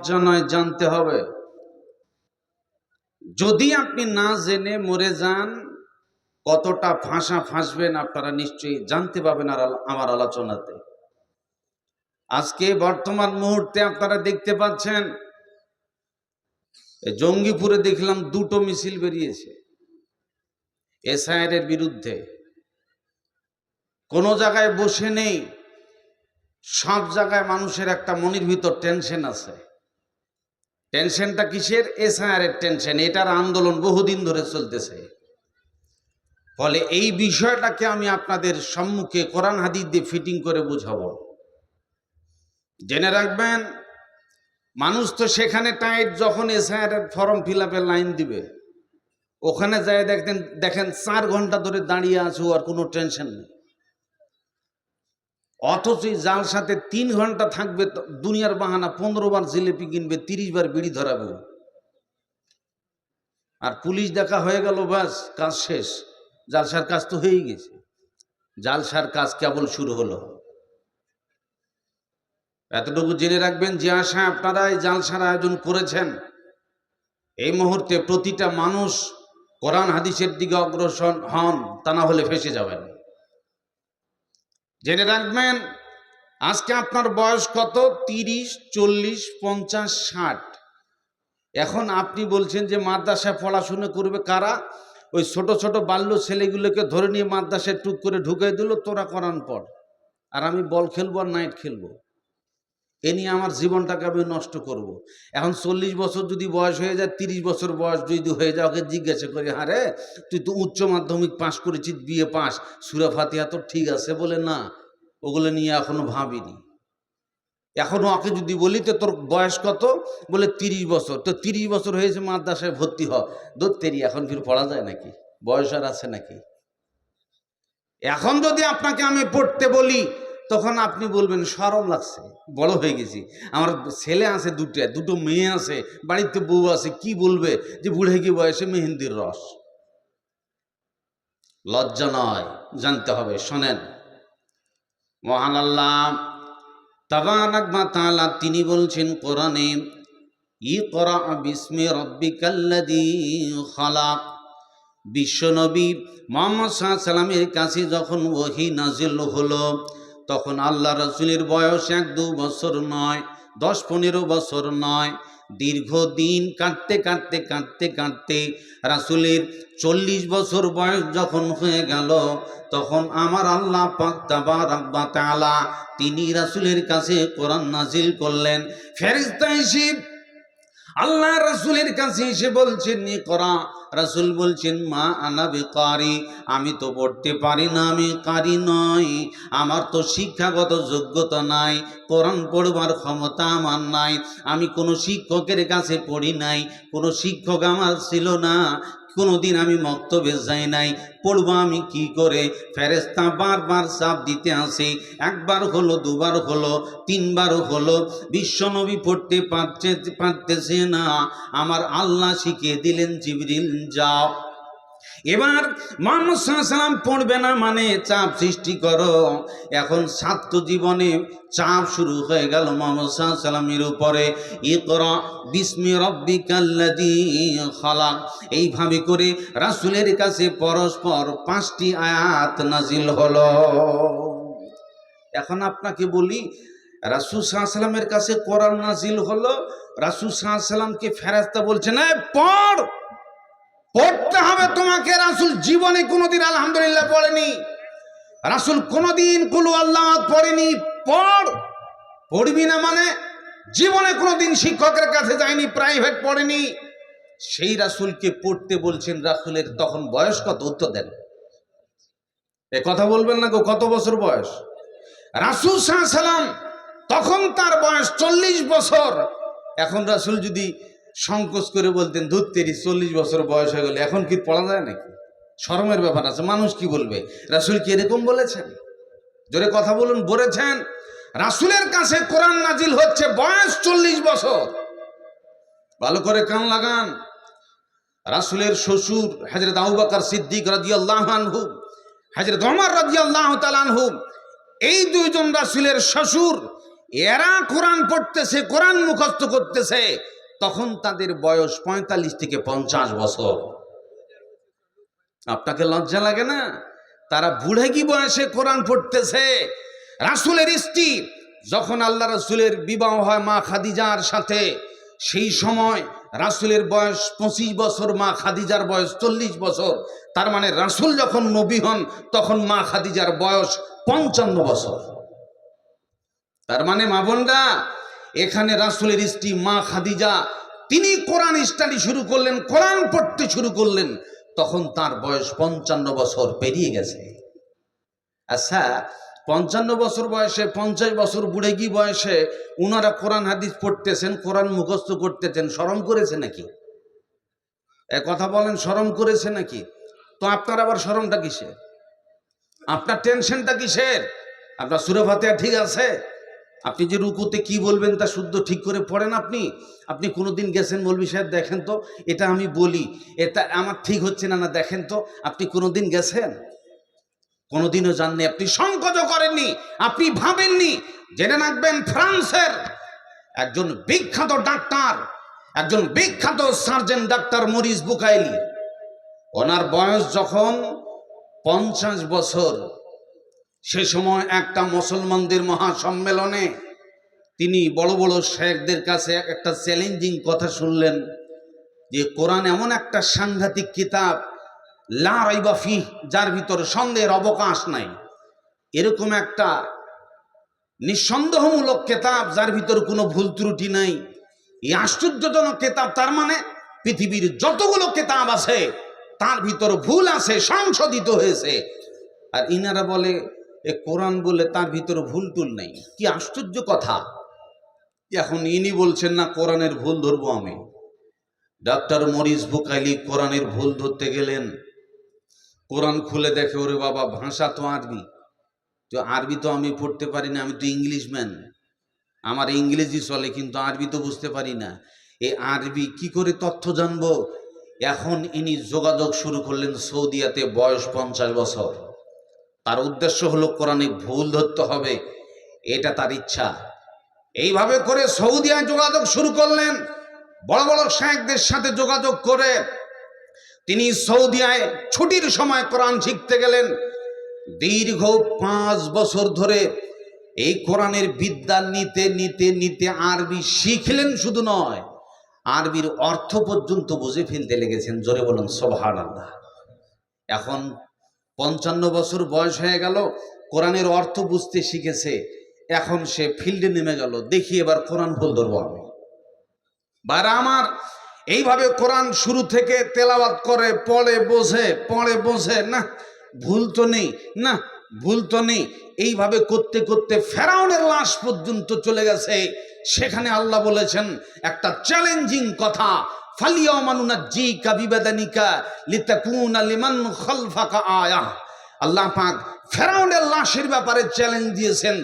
লজ্জা নয়, জানতে হবে। যদি আপনি না জেনে মরে যান, কতটা ফাঁসা ফাঁসবেন আপনারা নিশ্চয়ই জানতে পাবেন আর আমার আলোচনাতে। আজকে বর্তমান মুহূর্তে আপনারা দেখতে পাচ্ছেন, জঙ্গিপুরে দেখলাম 2টো মিছিল বেরিয়েছে এসআইআর এর বিরুদ্ধে। কোনো জায়গায় বসে নেই, সব জায়গায় মানুষের একটা মনের ভিতর টেনশন আছে। টেনশনটা কিসের? এসআইআর এর টেনশন। এটার আন্দোলন বহুদিন ধরে চলতেছে। ফলে এই বিষয়টাকে আমি আপনাদের সম্মুখে কোরআন হাদিস দিয়ে ফিটিং করে বুঝাবো। জেনে রাখবেন, মানুষ তো সেখানে টাইট, যখন এসআইআর এর ফর্ম ফিল আপের লাইন দিবে, ওখানে যায় দেখেন 4 ঘন্টা ধরে দাঁড়িয়ে আছে, আর কোনো টেনশন নেই। অথচ জাল সাথে 3 ঘন্টা থাকবে, দুনিয়ার বাহানা, 15 বার জিলিপি কিনবে, 30 বার বিড়ি ধরাবে, আর পুলিশ দেখা হয়ে গেল, বাস কাজ শেষ। জালসার কাজ তো হয়েই গেছে, জালসার কাজ কেবল শুরু হলো। এতটুকু জেনে রাখবেন, যে আশায় আপনারা এই জালসার আয়োজন করেছেন, এই মুহূর্তে প্রতিটা মানুষ কোরআন হাদিসের দিকে অগ্রসর হন, তা না হলে ফেঁসে যাবেন। জেনে রাখবেন, আজকে আপনার বয়স কত? 30, 40, 50, 60। এখন আপনি বলছেন যে মাদ্রাসায় পড়াশোনা করবে কারা? ওই ছোট ছোট বাল্য ছেলেগুলোকে ধরে নিয়ে মাদ্রাসায় টুক করে ঢুকিয়ে দিল, তোরা কোরআন পড়, আর আমি বল খেলবো আর নাইট খেলবো। এ নিয়ে আমার জীবনটাকে আমি নষ্ট করব। এখন 40 বছর যদি বয়স হয়ে যায়, 30 বছর বয়স যদি হয়ে যায়, ওকে জিজ্ঞাসা করি, হ্যাঁ রে, তুই তো উচ্চ মাধ্যমিক পাশ করেছিস, বিএ পাস, সূরা ফাতিহা তো ঠিক আছে? বলে না, ওগুলো নিয়ে এখনো ভাবিনি। এখনো ওকে যদি বলি তো তোর বয়স কত? বলে 30 বছর। তো 30 বছর হয়েছে, মাদ্রাসায় ভর্তি হ। দত্তেরি, এখন ফির পড়া যায় নাকি? বয়স আর আছে নাকি? এখন যদি আপনাকে আমি পড়তে বলি, তখন আপনি বলবেন শরম লাগছে, বড় হয়ে গেছি, আমার ছেলে আছে, দুটো মেয়ে আছে, বাড়িতে বউ আছে, কি বলবে যে বুড়ে কি বয়সে মেহেন্দির রস। লজ্জা নয়, জানতে হবে। শোনেন, মহান আল্লাহ তাবারাক ওয়া তাআলা তিনি বলছেন কোরআনে, ইকরা বিসমি রাব্বিকাল্লাযী খালাক। বিশ্বনবী মুহাম্মদ সাল্লাল্লাহু আলাইহি সাল্লামের কাছে যখন ওহী নাজিল হলো, তখন আল্লাহ রাসূলের বয়স 1-2 বছর নয়, 10-15 বছর নয়, দীর্ঘদিন কাটতে কাটতে কাটতে কাটতে রাসূলের 40 বছর বয়স যখন হয়ে গেল, তখন আমার আল্লাহ পাক তাবারাক ওয়া তাআলা তিনি রাসূলের কাছে কোরআন নাজিল করলেন। ফেরেশতা এসে আল্লাহ রাসূলের কাছে এসে বলছেন, ইকরা। রাসূল বলছেন, মা আনা বিকারি, আমি তো পড়তে পারি না, আমি কারি নই, আমার তো শিক্ষাগত যোগ্যতা নাই, কোরআন পড়বার ক্ষমতা আমার নাই, আমি কোনো শিক্ষকের কাছে পড়ি নাই, কোনো শিক্ষক আমার ছিল না, কোনোদিন আমি মক্তবে যাই নাই, পড়বো আমি কি করে? ফেরেশতা বারবার চাপ দিতে আসে, একবার হলো, দুবার হলো, 3 বারও হলো, বিশ্বনবী পড়তে পারতেছে না। আমার আল্লাহ শিখিয়ে দিলেন, জিবরিল যাও, এবার মুহাম্মদ সাল্লাল্লাহু আলাইহি সাল্লাম পড়বে না মানে চাপ সৃষ্টি করো। এখন ছাত্র জীবনে চাপ শুরু হয়ে গেল মুহাম্মদ সাল্লাল্লাহু আলাইহি সাল্লামের উপরে। ইকরা বিসমি রাব্বিকাল্লাযী খালাক। এইভাবে করে রাসূলের কাছে পরস্পর 5টি আয়াত নাজিল হলো। এখন আপনাকে বলি, রাসূল সাল্লাল্লাহু আলাইহি সাল্লামের কাছে কোরআন নাজিল হলো, রাসূল সাল্লাল্লাহু আলাইহি সাল্লামকে ফেরেশতা বলছেন, এই পড়, পড়তে হবে তোমাকে। রাসূল জীবনে কোনোদিন আলহামদুলিল্লাহ পড়েনি, রাসূল কোনোদিন কুল আল্লাহ পড়েনি। পড়, পড়বি না মানে? জীবনে কোনোদিন শিক্ষকের কাছে যায়নি, প্রাইভেট পড়েনি। সেই রাসূলকে পড়তে বলছেন। রাসূলের তখন বয়স কত? উত্তর দেন, এ কথা বলবেন না গো, কত বছর বয়স? রাসূল সাল্লাল্লাহু আলাইহি সাল্লাম তখন তার বয়স 40 বছর। এখন রাসূল যদি সংকোচ করে বলতেন, ধুত্তেরি 40 বছর বয়স হয়ে গেল, এখন কি পড়া যায় নাকি? শরমের ব্যাপার আছে, মানুষ কি বলবে? রাসূল কি এরকম বলেছেন? জোরে কথা বলুন, বলেছেন। রাসূলের কাছে কোরআন নাজিল হচ্ছে, বয়স 40 বছর। ভালো করে কান লাগান। রাসূলের শ্বশুর হযরত আবু বকর সিদ্দিক রাদিয়াল্লাহু আনহু, হযরত ওমর রাদিয়াল্লাহু তাআলা আনহু, এই দুইজন রাসূলের শ্বশুর, এরা কোরআন পড়তেছে, কোরআন মুখস্থ করতেছে, তখন তাদের বয়স 45 থেকে 50 বছর। আপনাকে লজ্জা লাগে না? তারা বুড়ে কি বয়সে কোরআন পড়তেছে। রাসূলের স্ত্রী যখন আল্লাহ রাসূলের বিবাহ হয় মা খাদিজার সাথে, সেই সময় রাসূলের বয়স 25 বছর, মা খাদিজার বয়স 40 বছর। তার মানে রাসূল যখন নবী হন তখন মা খাদিজার বয়স 55 বছর। তার মানে মা বোনরা, এখানে রাসূলের স্ত্রী মা খাদিজা তিনি কোরআন স্টাডি শুরু করলেন, কোরআন পড়তে শুরু করলেন, তখন তার বয়স 55 বছর পেরিয়ে গেছে। আচ্ছা, 55 বছর বয়সে, 50 বছর বুড়ে কি বয়সে উনারা কোরআন হাদিস পড়তেছেন, কোরআন মুখস্থ করতেছেন, শরম করেছে নাকি? এ কথা বলেন, শরম করেছে নাকি? তো আপনার আবার শরমটা কিসের? আপনার টেনশনটা কিসের? আপনার সূরা ফাতিহা ঠিক আছে? আপনি যে রুকুতে কি বলবেন তা শুদ্ধ ঠিক করে পড়েন? আপনি কোনোদিন গেছেন মৌলভী সাহেব দেখেন তো, এটা আমি বলি, এটা আমার ঠিক হচ্ছে না, না দেখেন তো? আপনি কোনোদিন গেছেন? কোনোদিনও জাননি, আপনি সংকোচও করেননি, আপনি ভাবেননি। জেনে রাখবেন, ফ্রান্সের একজন বিখ্যাত ডাক্তার, একজন বিখ্যাত সার্জন ডাক্তার মরিস বুকাইলি, ওনার বয়স যখন 50 বছর, সে সময় একটা মুসলমানদের মহাসম্মেলনে তিনি বড় বড় শেখদের কাছে একটা চ্যালেঞ্জিং কথা শুনলেন যে কোরআন এমন একটা সাংঘাতিক কিতাব, লা রাইবা ফিহ, যার ভিতর সন্দেহের অবকাশ নাই, এরকম একটা নিঃসন্দেহমূলক কিতাব যার ভিতর কোনো ভুল ত্রুটি নাই, এই আশ্চর্যজনক কিতাব। তার মানে পৃথিবীর যতগুলো কিতাব আছে তার ভিতর ভুল আছে, সংশোধিত হয়েছে। আর ইনারা বলে এ কোরআন বলে তার ভিতর ভুল টুল নেই। কি আশ্চর্য কথা! এখন ইনি বলছেন না কোরআনের ভুল ধরবো আমি। ডাক্তার মরিস বুকাইলি কোরআনের ভুল ধরতে গেলেন, কোরআন খুলে দেখে, ওরে বাবা, ভাষা তো আরবি, তো আরবি তো আমি পড়তে পারি না, আমি তো ইংলিশম্যান, আমার ইংরেজি চলে কিন্তু আরবি তো বুঝতে পারি না, এই আরবি কি করে তথ্য জানবো? এখন ইনি যোগাযোগ শুরু করলেন সৌদিয়াতে, বয়স 50 বছর। তার উদ্দেশ্য হলো কোরআনে ভুল ধরতে হবে, এটা তার ইচ্ছা। এইভাবে করে সৌদিয়ায় যোগাযোগ শুরু করলেন, বড় বড় শেখদের সাথে যোগাযোগ করে তিনি সৌদিয়ায় ছুটির সময় কোরআন শিখতে গেলেন। দীর্ঘ 5 বছর ধরে এই কোরআনের বিদ্যা নিতে নিতে নিতে আরবি শিখলেন, শুধু নয়, আরবির অর্থ পর্যন্ত বুঝে ফেলতে লেগেছেন। জোরে বলুন সুবহানাল্লাহ। এখন 55 বছর বয়স হয়ে গেল, কোরআনের অর্থ বুঝতে শিখেছে, এখন সে ফিল্ডে নেমে গেল, দেখি এবার কোরআন ভুল ধরবো আমি। বারা আমার, এইভাবে কোরআন শুরু থেকে তেলাওয়াত করে, পড়ে বোঝে, না ভুল তো নেই, না ভুল তো নেই। এইভাবে করতে করতে ফেরাউনের লাশ পর্যন্ত চলে গেছে। সেখানে আল্লাহ বলেছেন একটা চ্যালেঞ্জিং কথা, ফালিয়াউমা নুনাজ্জিকা বিবাদানিকা লিতাকুনা লিমান খালফাকা আয়াহ। আল্লাহ পাক ফেরাউনের লাশের ব্যাপারে চ্যালেঞ্জ দিয়েছেন,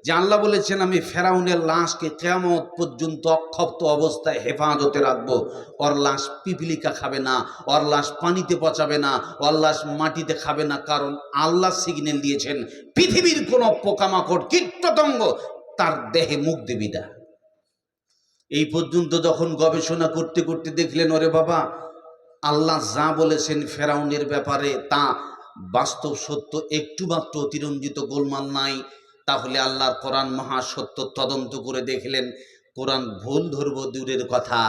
যে আল্লাহ বলেছেন আমি ফেরাউনের লাশকে কিয়ামত পর্যন্ত অক্ষত অবস্থায় হেফাজতে রাখবো। ওর লাশ পিপিলিকা খাবে না, ওর লাশ পানিতে পচাবে না, ওর লাশ মাটিতে খাবে না, কারণ আল্লাহ সিগন্যাল দিয়েছেন পৃথিবীর কোনো পোকামাকড় কীটপতঙ্গ তার দেহে মুখ দেবি না। এই পর্যন্ত যখন গবেষণা করতে করতে দেখলেন, ওরে বাবা, আল্লাহ যা বলেছেন ফেরাউনের ব্যাপারে তা বাস্তব সত্য, একটু মাত্র অতিরঞ্জিত গোলমাল নাই, তাহলে আল্লাহর কোরআন মহা সত্য তদন্ত করে দেখলেন কোরআন ভুল ধরবো দূরের কথা,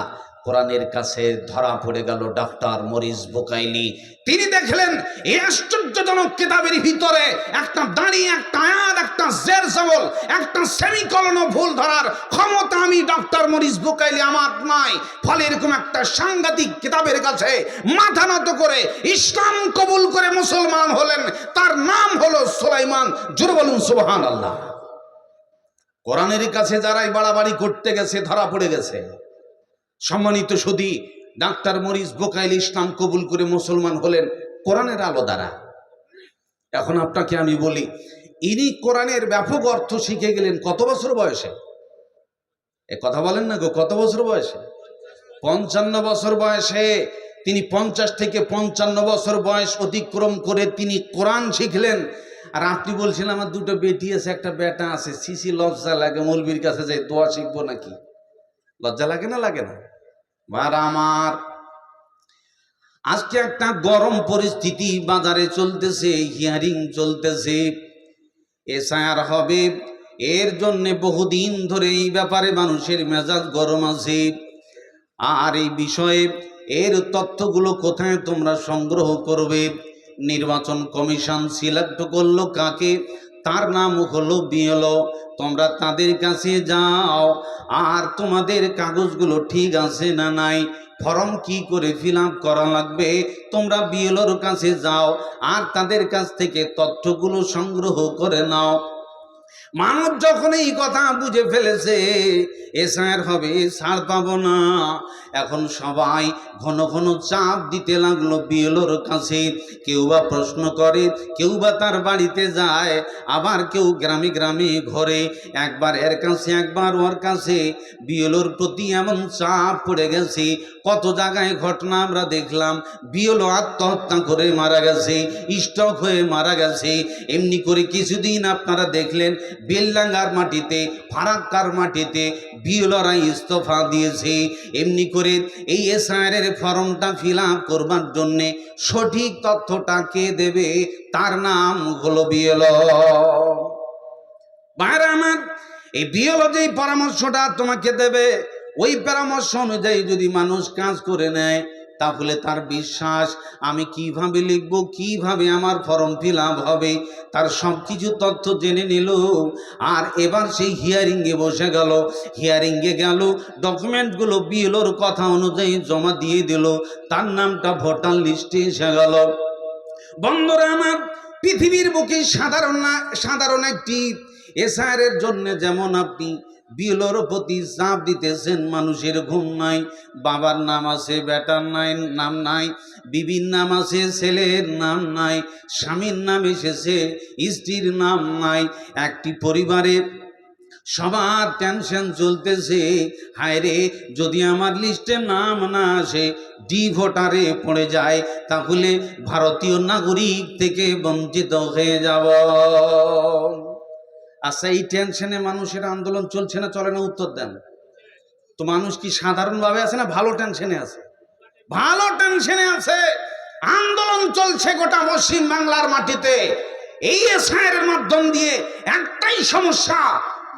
কোরআনের কাছে ধরা পড়ে গেল ডাক্তার মরিস বুকাইলি। তিনি দেখলেন এই আশ্চর্যজনক কিতাবের ভিতরে একটা দাঁড়ি, একটা আয়াত, একটা জের জবর, একটা সেমিকলনও ভুল ধরার ক্ষমতা আমি ডাক্তার মরিস বুকাইলি আমার নাই। ফলে এরকম একটা সাংঘাতিক কিতাবের কাছে মাথা নত করে ইসলাম কবুল করে মুসলমান হলেন, তার নাম হলো সুলাইমান। জোরে বলুন সুবহানাল্লাহ। কোরআনের কাছে যারাই বাড়াবাড়ি করতে গেছে ধরা পড়ে গেছে। সম্মানিত সুধী, ডাক্তার মরিস বুকাইলি ইসলাম কবুল করে মুসলমান হলেন কোরআনের আলো দ্বারা। এখন আপনাকে আমি বলি, ইনি কোরআনের ব্যাপক অর্থ শিখে গেলেন কত বছর বয়সে? এ কথা বলেন না গো, কত বছর বয়সে? 55 বছর বয়সে। তিনি 50 থেকে 55 বছর বয়স অতিক্রম করে তিনি কোরআন শিখলেন। আর আপনি বলছিলেন আমার দুটো বেটি আছে একটা বেটা আছে, সিসি লজ্জা লাগে, মৌলবীর কাছে যাই দোয়া শিখবো নাকি? লজ্জা লাগে না? লাগে না? ভাইরা আমার, আজকে একটা গরম পরিস্থিতি বাজারে চলতেছে, হিয়ারিং চলতেছে, এসআইআর হবে। এর জন্যে বহুদিন ধরে এই ব্যাপারে মানুষের মেজাজ গরম আছে। আর এই বিষয়ে এর তথ্যগুলো কোথায় তোমরা সংগ্রহ করবে? নির্বাচন কমিশন সিলেক্ট করলো কাকে? তার নাম হলো বিএলও। তোমরা তাদের কাছে যাও, আর তোমাদের কাগজগুলো ঠিক আছে না নাই, ফর্ম কি করে ফিল আপ করা লাগবে, তোমরা বিএলওর কাছে যাও আর তাদের কাছ থেকে তথ্যগুলো সংগ্রহ করে নাও। মানুষ যখন এই কথা বুঝে ফেলেছে এসআইআর হবে, ছাড় পাবো না, এখন সবাই ঘন ঘন চাপ দিতে লাগলো বিএলওর কাছে। কেউ বা প্রশ্ন করে, কেউ বা তার বাড়িতে যায়, আবার কেউ গ্রামে গ্রামে ঘরে, একবার এর কাছে একবার ওর কাছে। বিএলওর প্রতি এমন চাপ পড়ে গেছে, কত জায়গায় ঘটনা আমরা দেখলাম, বিএলও আত্মহত্যা করে মারা গেছে, স্ট্রোক হয়ে মারা গেছে। এমনি করে কিছুদিন আপনারা দেখলেন বেলডাঙ্গার মাটিতে, ফারাক্কার মাটিতে বিএলওরা ইস্তফা দিয়েছে। এমনি করে এই এসআইআর ফর্মটা ফিল আপ করবার জন্যে সঠিক তথ্যটা কে দেবে? তার নাম হলো বিএলও। ভাইরা আমার, এই বিএলও যেই পরামর্শটা তোমাকে দেবে, ওই পরামর্শ অনুযায়ী যদি মানুষ কাজ করে নেয়, তাহলে তার বিশ্বাস আমি কিভাবে লিখব, কিভাবে আমার ফর্ম ফিল আপ হবে, তার সব কিছু তথ্য জেনে নিল। আর এবার সেই হিয়ারিংয়ে বসে গেল, হিয়ারিংয়ে গেল, ডকুমেন্টগুলো বিএলওর কথা অনুযায়ী জমা দিয়ে দিল, তার নামটা ভোটার লিস্টে এসে গেল। বন্ধুরা আমার, পৃথিবীর বুকে সাধারণ একটি এসআইআর জন্য যেমন আপনি বিএলওর প্রতি চাপ দিতেছেন, মানুষের ঘুম নাই, বাবার নাম আছে বেটার নাম নাই, বিবির নাম আছে ছেলের নাম নাই, স্বামীর নাম এসেছে স্ত্রীর নাম নাই, একটি পরিবারের সবার টেনশন চলতেছে, হায় রে যদি আমার লিস্টে নাম না আসে, ডি ভোটারে পড়ে যায়, তাহলে ভারতীয় নাগরিক থেকে বঞ্চিত হয়ে যাব। আচ্ছা, এই টেনশনে মানুষের আন্দোলন চলছে না চলে না? উত্তর দেন তো। মানুষ কি সাধারণভাবে আছে না ভালো টেনশনে আছে? ভালো টেনশনে আছে। আন্দোলন চলছে গোটা পশ্চিম বাংলার মাটিতে এই এসআইআর মাধ্যম দিয়ে। একটাই সমস্যা,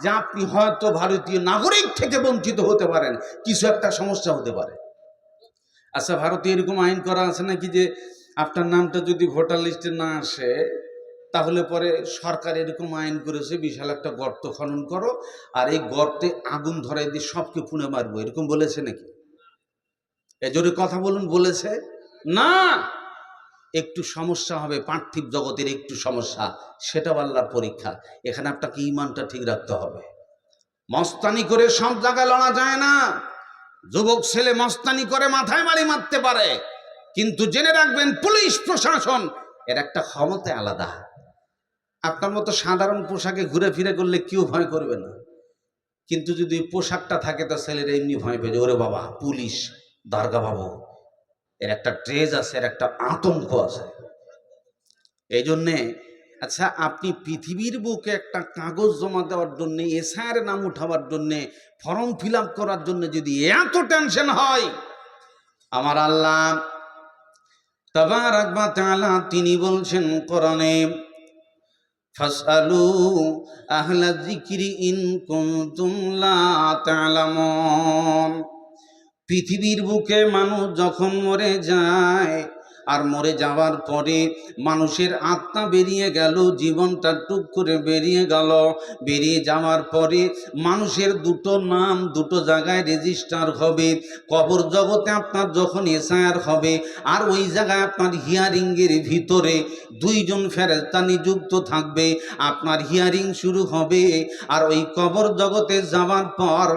যে আপনি হয়তো ভারতীয় নাগরিক থেকে বঞ্চিত হতে পারেন, কিছু একটা সমস্যা হতে পারে। আচ্ছা, ভারতে এরকম আইন করা আছে নাকি যে আপনার নামটা যদি ভোটার লিস্টে না আসে, তাহলে পরে সরকার এরকম আইন করেছে, বিশাল একটা গর্ত খনন করো, আর এই গর্তে আগুন ধরাই দিয়ে সবকে পুনে মারবো, এরকম বলেছে নাকি? এজোরে কথা বলুন, বলেছে না? একটু সমস্যা হবে, পার্থিব জগতের একটু সমস্যা, সেটা আল্লাহর পরীক্ষা। এখানে আপনাকে ইমানটা ঠিক রাখতে হবে। মস্তানি করে সব জায়গায় লড়া যায় না। যুবক ছেলে মস্তানি করে মাথায় বাড়ি মারতে পারে, কিন্তু জেনে রাখবেন পুলিশ প্রশাসন এর একটা ক্ষমতা আলাদা। আপনার মতো সাধারণ পোশাকে ঘুরে ফিরে করলে কেউ ভয় করবে না, কিন্তু যদি পোশাকটা থাকে তো ছেলেরা এমনি ভয় পেয়ে, ওরে বাবা পুলিশ, দারগা বাবু, এর একটা ড্রেস আছে, এর একটা আতঙ্ক আছে। এই জন্যে আচ্ছা, আপনি পৃথিবীর বুকে একটা কাগজ জমা দেওয়ার জন্যে, এসআইআর নাম উঠাবার জন্যে, ফর্ম ফিল আপ করার জন্য যদি এত টেনশন হয়, আমার আল্লাহ তাবারাক ওয়া তাআলা তিনি বলছেন কোরআনে, ফাসআলু আহলা যিকরি ইন কুনতুম লা তা'লামুন। পৃথিবীর বুকে মানুষ যখন মরে যায়, আর মরে যাওয়ার পরে মানুষের আত্মা বেরিয়ে গেল, জীবনটা টুক করে বেরিয়ে গেল, বেরিয়ে যাওয়ার পরে মানুষের দুটো নাম দুটো জায়গায় রেজিস্টার হবে। কবর জগতে আপনার যখন এসআইআর হবে, আর ওই জায়গায় আপনার হিয়ারিংয়ের ভিতরে দুইজন ফেরেশতা নিযুক্ত থাকবে, আপনার হিয়ারিং শুরু হবে। আর ওই কবর জগতে যাওয়ার পর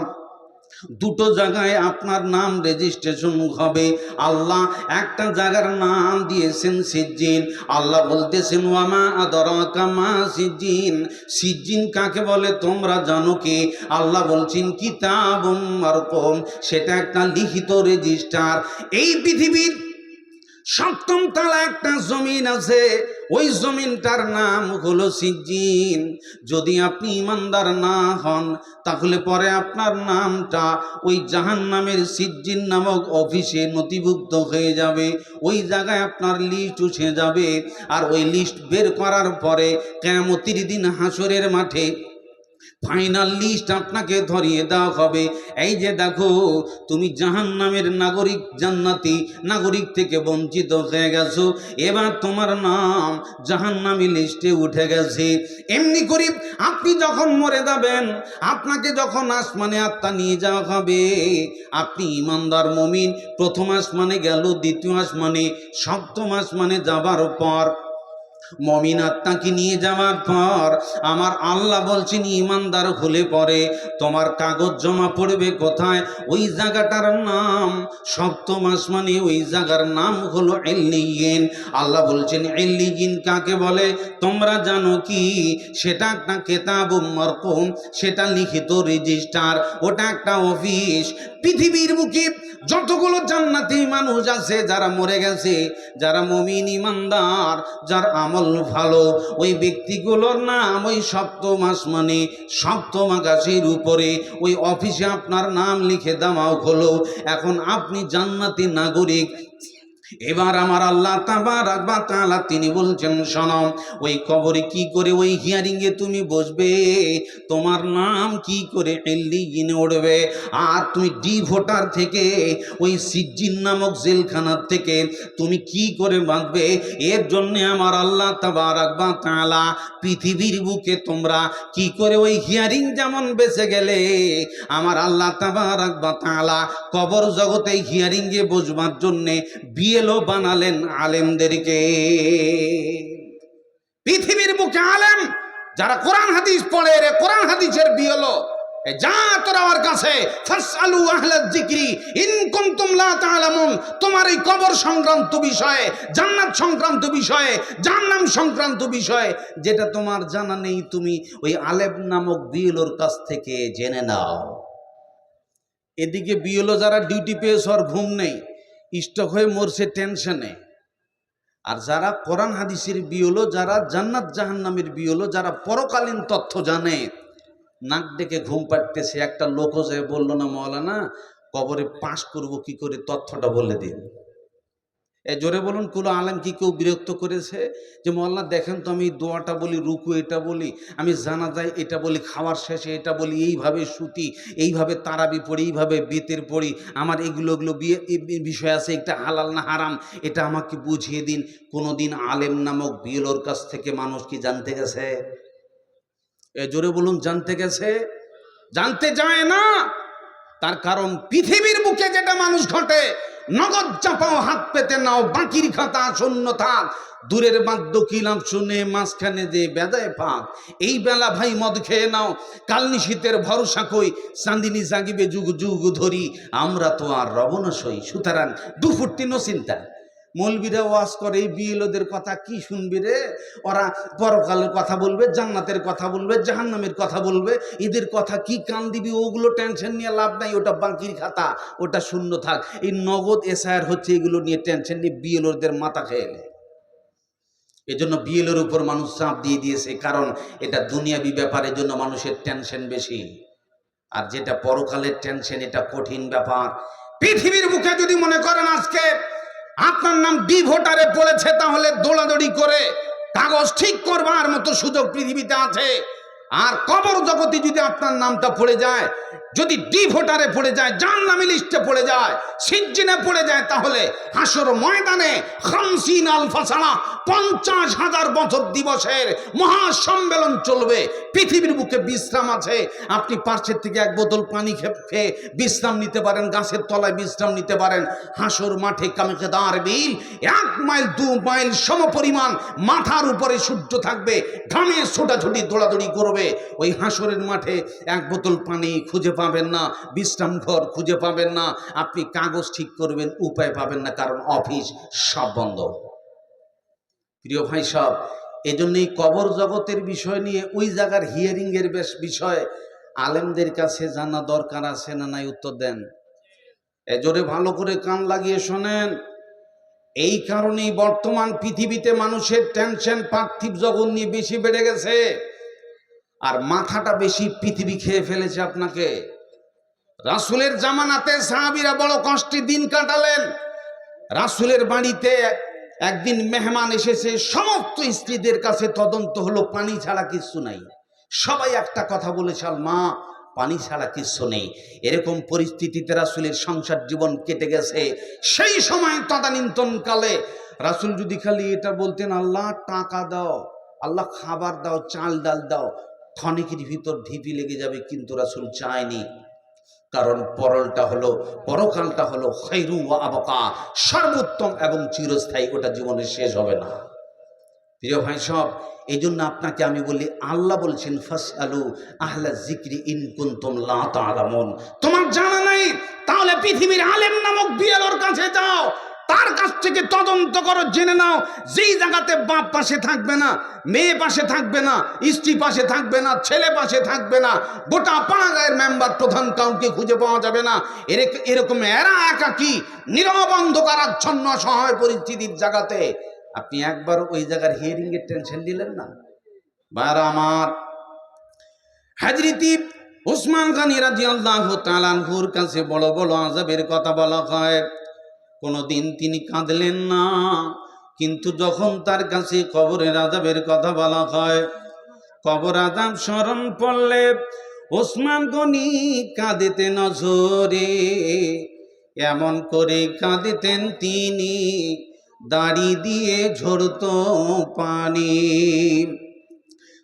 দুটো জায়গায় আপনার নাম রেজিস্ট্রেশন হবে। আল্লাহ একটা জায়গার নাম দিয়েছেন সিজ্জিন। আল্লাহ বলতেছেন ওয়ামা আদরাকা মা সিজ্জিন। সিজ্জিন কাকে বলে তোমরা জানো কি? আল্লাহ বলছেন কিতাবুম মারকুম, সেটা একটা লিখিত রেজিস্টার। এই পৃথিবীর সপ্তম তলা একটা জমিন আছে, ওই জমিনটার নাম হলো সিজ্জিন। যদি আপনি ইমানদার না হন তাহলে পরে আপনার নামটা ওই জাহান্নামের সিজ্জিন নামক অফিসে নথিভুক্ত হয়ে যাবে। ওই জায়গায় আপনার লিস্ট উঠে যাবে। আর ওই লিস্ট বের করার পরে কিয়ামতের দিন হাসরের মাঠে ফাইনাল লিস্ট আপনাকে ধরিয়ে দেওয়া হবে। এই যে দেখো, তুমি জাহান্নামের নাগরিক, জান্নাতি নাগরিক থেকে বঞ্চিত হয়ে গেছো, এবার তোমার নাম জাহান্নামী লিস্টে উঠে গেছে। এমনি করে আপনি যখন মরে যাবেন, আপনাকে যখন আসমানে আত্মা নিয়ে যাওয়া হবে, আপনি ইমানদার মুমিন, প্রথম আসমানে গেল, দ্বিতীয় আসমানে, সপ্তম আসমানে যাবার পর, মমিন আত্মাকে নিয়ে যাওয়ার পর আমার আল্লাহ বলছেন ইমানদার হলে পরে তোমার কাগজ জমা পড়বে কোথায়? ওই জায়গাটার নাম সপ্তম আসমানে, ওই জায়গার নাম হলো ইল্লিয়িন। আল্লাহ বলছেন ইল্লিয়িন কাকে বলে তোমরা জানো কি? সেটা একটা কিতাবুম মারকুম, সেটা লিখিত রেজিস্টার, ওটা একটা অফিস। পৃথিবীর বুকে যতগুলো জান্নাতি মানুষ আছে যারা মরে গেছে, যারা মুমিন ইমানদার, যার আমল ভালো, ওই ব্যক্তিগুলোর নাম ওই সপ্তম আসমানে, সপ্তম আকাশের উপরে ওই অফিসে আপনার নাম লিখে দেওয়া হলো। এখন আপনি জান্নাতি নাগরিক। এবার আমার আল্লাহ তাবারাক ওয়া তাআলা তিনি বলছেন শোনো, ওই কবরে কি করে, ওই হিয়ারিংয়ে তুমি বসবে, তোমার নাম কি করে ইল্লিয়িনে উঠবে, আর তুমি ডি ভোটার থেকে ওই সিজ্জিন নামক জেলখানার থেকে তুমি কি করে বাঁচবে, এর জন্য আমার আল্লাহ তাবারাক ওয়া তাআলা পৃথিবীর বুকে তোমরা কি করে ওই হিয়ারিং যেমন বেঁচে গেলে, আমার আল্লাহ তাবারাক ওয়া তাআলা কবর জগতে হিয়ারিংয়ে বসবার জন্যে বিএলও বানালেন আলেমদেরকে। পৃথিবীর বুকে আলেম যারা কোরআন হাদিস পড়ে, রে কোরআন হাদিসের বিএলও, যা তোরা আমার কাছে ফাসআলু আহলায যিকরি ইন কুনতুম লা তা'লামুন, তোমার এই কবর সংক্রান্ত বিষয়ে, জান্নাত সংক্রান্ত বিষয়ে, জাহান্নাম সংক্রান্ত বিষয়ে যেটা তোমার জানা নেই, তুমি ওই আলেম নামক বিএলওর কাছ থেকে জেনে নাও। এদিকে বিএলও যারা ডিউটি পেয়েছে আর ঘুম নেই, স্টক হয়ে মরছে টেনশনে। আর যারা কোরআন হাদিসের বিএলও, যারা জান্নাত জাহান্নামের বিএলও, যারা পরকালীন তথ্য জানে, নাক ডেকে ঘুম পাড়তেছে। একটা লোকও যে বললো না মওলানা কবরে পাস করব কি করে, তথ্যটা বলে দিন। এ জোরে বলুন, কোনো আলেম কি কেউ বিরক্ত করেছে যে মওলানা দেখেন তো আমি দোয়াটা বলি, রুকু এটা বলি, আমি জানাজায় এটা বলি, খাওয়ার শেষে এটা বলি, এইভাবে শুতি, এইভাবে তারাবি পড়ি, এইভাবে বেতের পড়ি, আমার এগুলো বিষয় আছে, এটা হালাল না হারাম, এটা আমাকে বুঝিয়ে দিন। কোনোদিন আলেম নামক বিএলওর কাছ থেকে মানুষ কি জানতে গেছে? এ জোরে বলুন, জানতে গেছে? জানতে যায় না। তার কারণ পৃথিবীর বুকে যেটা মানুষ ঘটে, নগদ চাপাও, হাত পেতে নাও, বাকির খাতা শূন্য থাক, দূরের বাদ্য কিলাম শুনে মাঝখানে যে বেদায় পাক, এই বেলা ভাই মদ খেয়ে নাও, কাল নিশীতের ভরসা কই, চাঁদিনী জাগিবে যুগ যুগ ধরি, আমরা তো আর রব না সই। সুতরাং দুফুট্টি নো চিন্তা। মৌলবীরা ওয়াজ করে, এই বিএলওদের কথা কি শুনবি রে, ওরা পরকালের কথা বলবে, জান্নাতের কথা বলবে, জাহান্নামের কথা বলবে, এদের কথা কি কান দিবি, ওগুলো টেনশন নিয়ে লাভ নাই, ওটা বাকির খাতা, ওটা শূন্য থাক। এই নগদ এসআইআর হচ্ছে, এগুলো নিয়ে টেনশন নিয়ে বিএলওদের মাথা খেয়ে নেয়। এজন্য বিএলওর উপর মানুষ চাপ দিয়ে দিয়েছে, কারণ এটা দুনিয়াবি ব্যাপারের জন্য মানুষের টেনশন বেশি। আর যেটা পরকালের টেনশন, এটা কঠিন ব্যাপার। পৃথিবীর মুখে যদি মনে করেন আজকে আপনার নাম ডি ভোটারে পড়েছে, তাহলে দৌড়াদৌড়ি করে কাগজ ঠিক করবার মতো সুযোগ পৃথিবীতে আছে। আর কবর জগতে যদি আপনার নামটা পড়ে যায়, যদি ডি ভোটারে পড়ে যায়, জাহান্নামী লিস্টে পড়ে যায়, সিজ্জিনে পড়ে যায়, তাহলে হাসর ময়দানে 50 আলফা সানা, 50,000 বছর দিবসের মহাসম্মেলন চলবে। পৃথিবীর বুকে বিশ্রাম আছে, আপনি পার্শ্বের থেকে এক বোতল পানি খেয়ে বিশ্রাম নিতে পারেন, গাছের তলায় বিশ্রাম নিতে পারেন। হাসর মাঠে কামেকেদার বিল 1 মাইল 2 মাইল সমপরিমাণ মাথার উপরে সূর্য থাকবে, ঘামে ছোটাছুটি দৌড়াদৌড়ি করবে। ওই হাসরের মাঠে এক বোতল পানি খুঁজে পাবেন না, বিশ্রাম ঘর খুঁজে পাবেন না, আপনি কাগজ ঠিক করবেন উপায় পাবেন না, কারণ অফিস সব বন্ধ। প্রিয় ভাই সব, এজন্যই কবর জগতের বিষয় নিয়ে ওই জায়গার হিয়ারিং এর বিষয় আলেমদের কাছে জানা দরকার আছে না নাই? উত্তর দেন। এজোরে ভালো করে কান লাগিয়ে শোনেন। এই কারণেই বর্তমান পৃথিবীতে মানুষের টেনশন পার্থিব জগৎ নিয়ে বেশি বেড়ে গেছে, আর মাথাটা বেশি পৃথিবী খেয়ে ফেলেছে আপনাকে। রাসূলের জামানাতে সাহাবীরা বড় কষ্টে দিন কাটালেন। রাসূলের বাড়িতে একদিন মেহমান এসেছে, সমস্ত স্ত্রীদের কাছে তদন্ত হলো, পানি ছাড়া কিছু নাই। সবাই একটা কথা বলেছে, মা পানি ছাড়া কিছু নেই। এরকম পরিস্থিতিতে রাসূলের সংসার জীবন কেটে গেছে। সেই সময় তদানীন্তনকালে রাসূল যদি খালি এটা বলতেন, আল্লাহ টাকা দাও, আল্লাহ খাবার দাও, চাল ডাল দাও, ক্ষণিকের ভিতর ঢিপি লেগে যাবে, কিন্তু রাসূল চায়নি। কারণ পরকালটা হলো খায়রু ওয়া আবকা, সর্বোত্তম এবং চিরস্থায়ী, ওটা জীবনে শেষ হবে না। প্রিয় ভাই সব, এই জন্য আপনাকে আমি বলি, আল্লাহ বলছেন ফাসআলু আহলা যিকরি ইন কুনতুম লা তা'লামুন। তোমার জানা নাই, তাহলে পৃথিবীর আলেম নামক বিএলওর কাছে যাও, তার কাছ থেকে তদন্ত করো, জেনে নাও যেই জায়গাতে বাপ পাশে থাকবে না, মেয়ে পাশে থাকবে না, স্ত্রী পাশে থাকবে না, ছেলে পাশে থাকবে না, গোটা পাড়াগাঁয়ের মেম্বার প্রধান কাউকে খুঁজে পাওয়া যাবে না, এরকম এরা একাকী নীরব অন্ধকারাচ্ছন্ন অসহায় পরিস্থিতির জায়গাতে আপনি একবার ওই জায়গার হিয়ারিং এর টেনশন নিলেন না? বারা আমার, হযরত ওসমান গনি রাদিয়াল্লাহু তাআলা আনহুর কাছে বড় বড় আযাবের কথা বলা হয়, কোনদিন তিনি কাঁদলেন না। কিন্তু যখন তার কাছে কবরের আযাবের কথা বলা হয়, কবর আযাব স্মরণ পড়লে ওসমান গনি কাঁদিতেন নজরে। এমন করে কাঁদিতেন তিনি, দাড়ি দিয়ে ঝরতো পানি।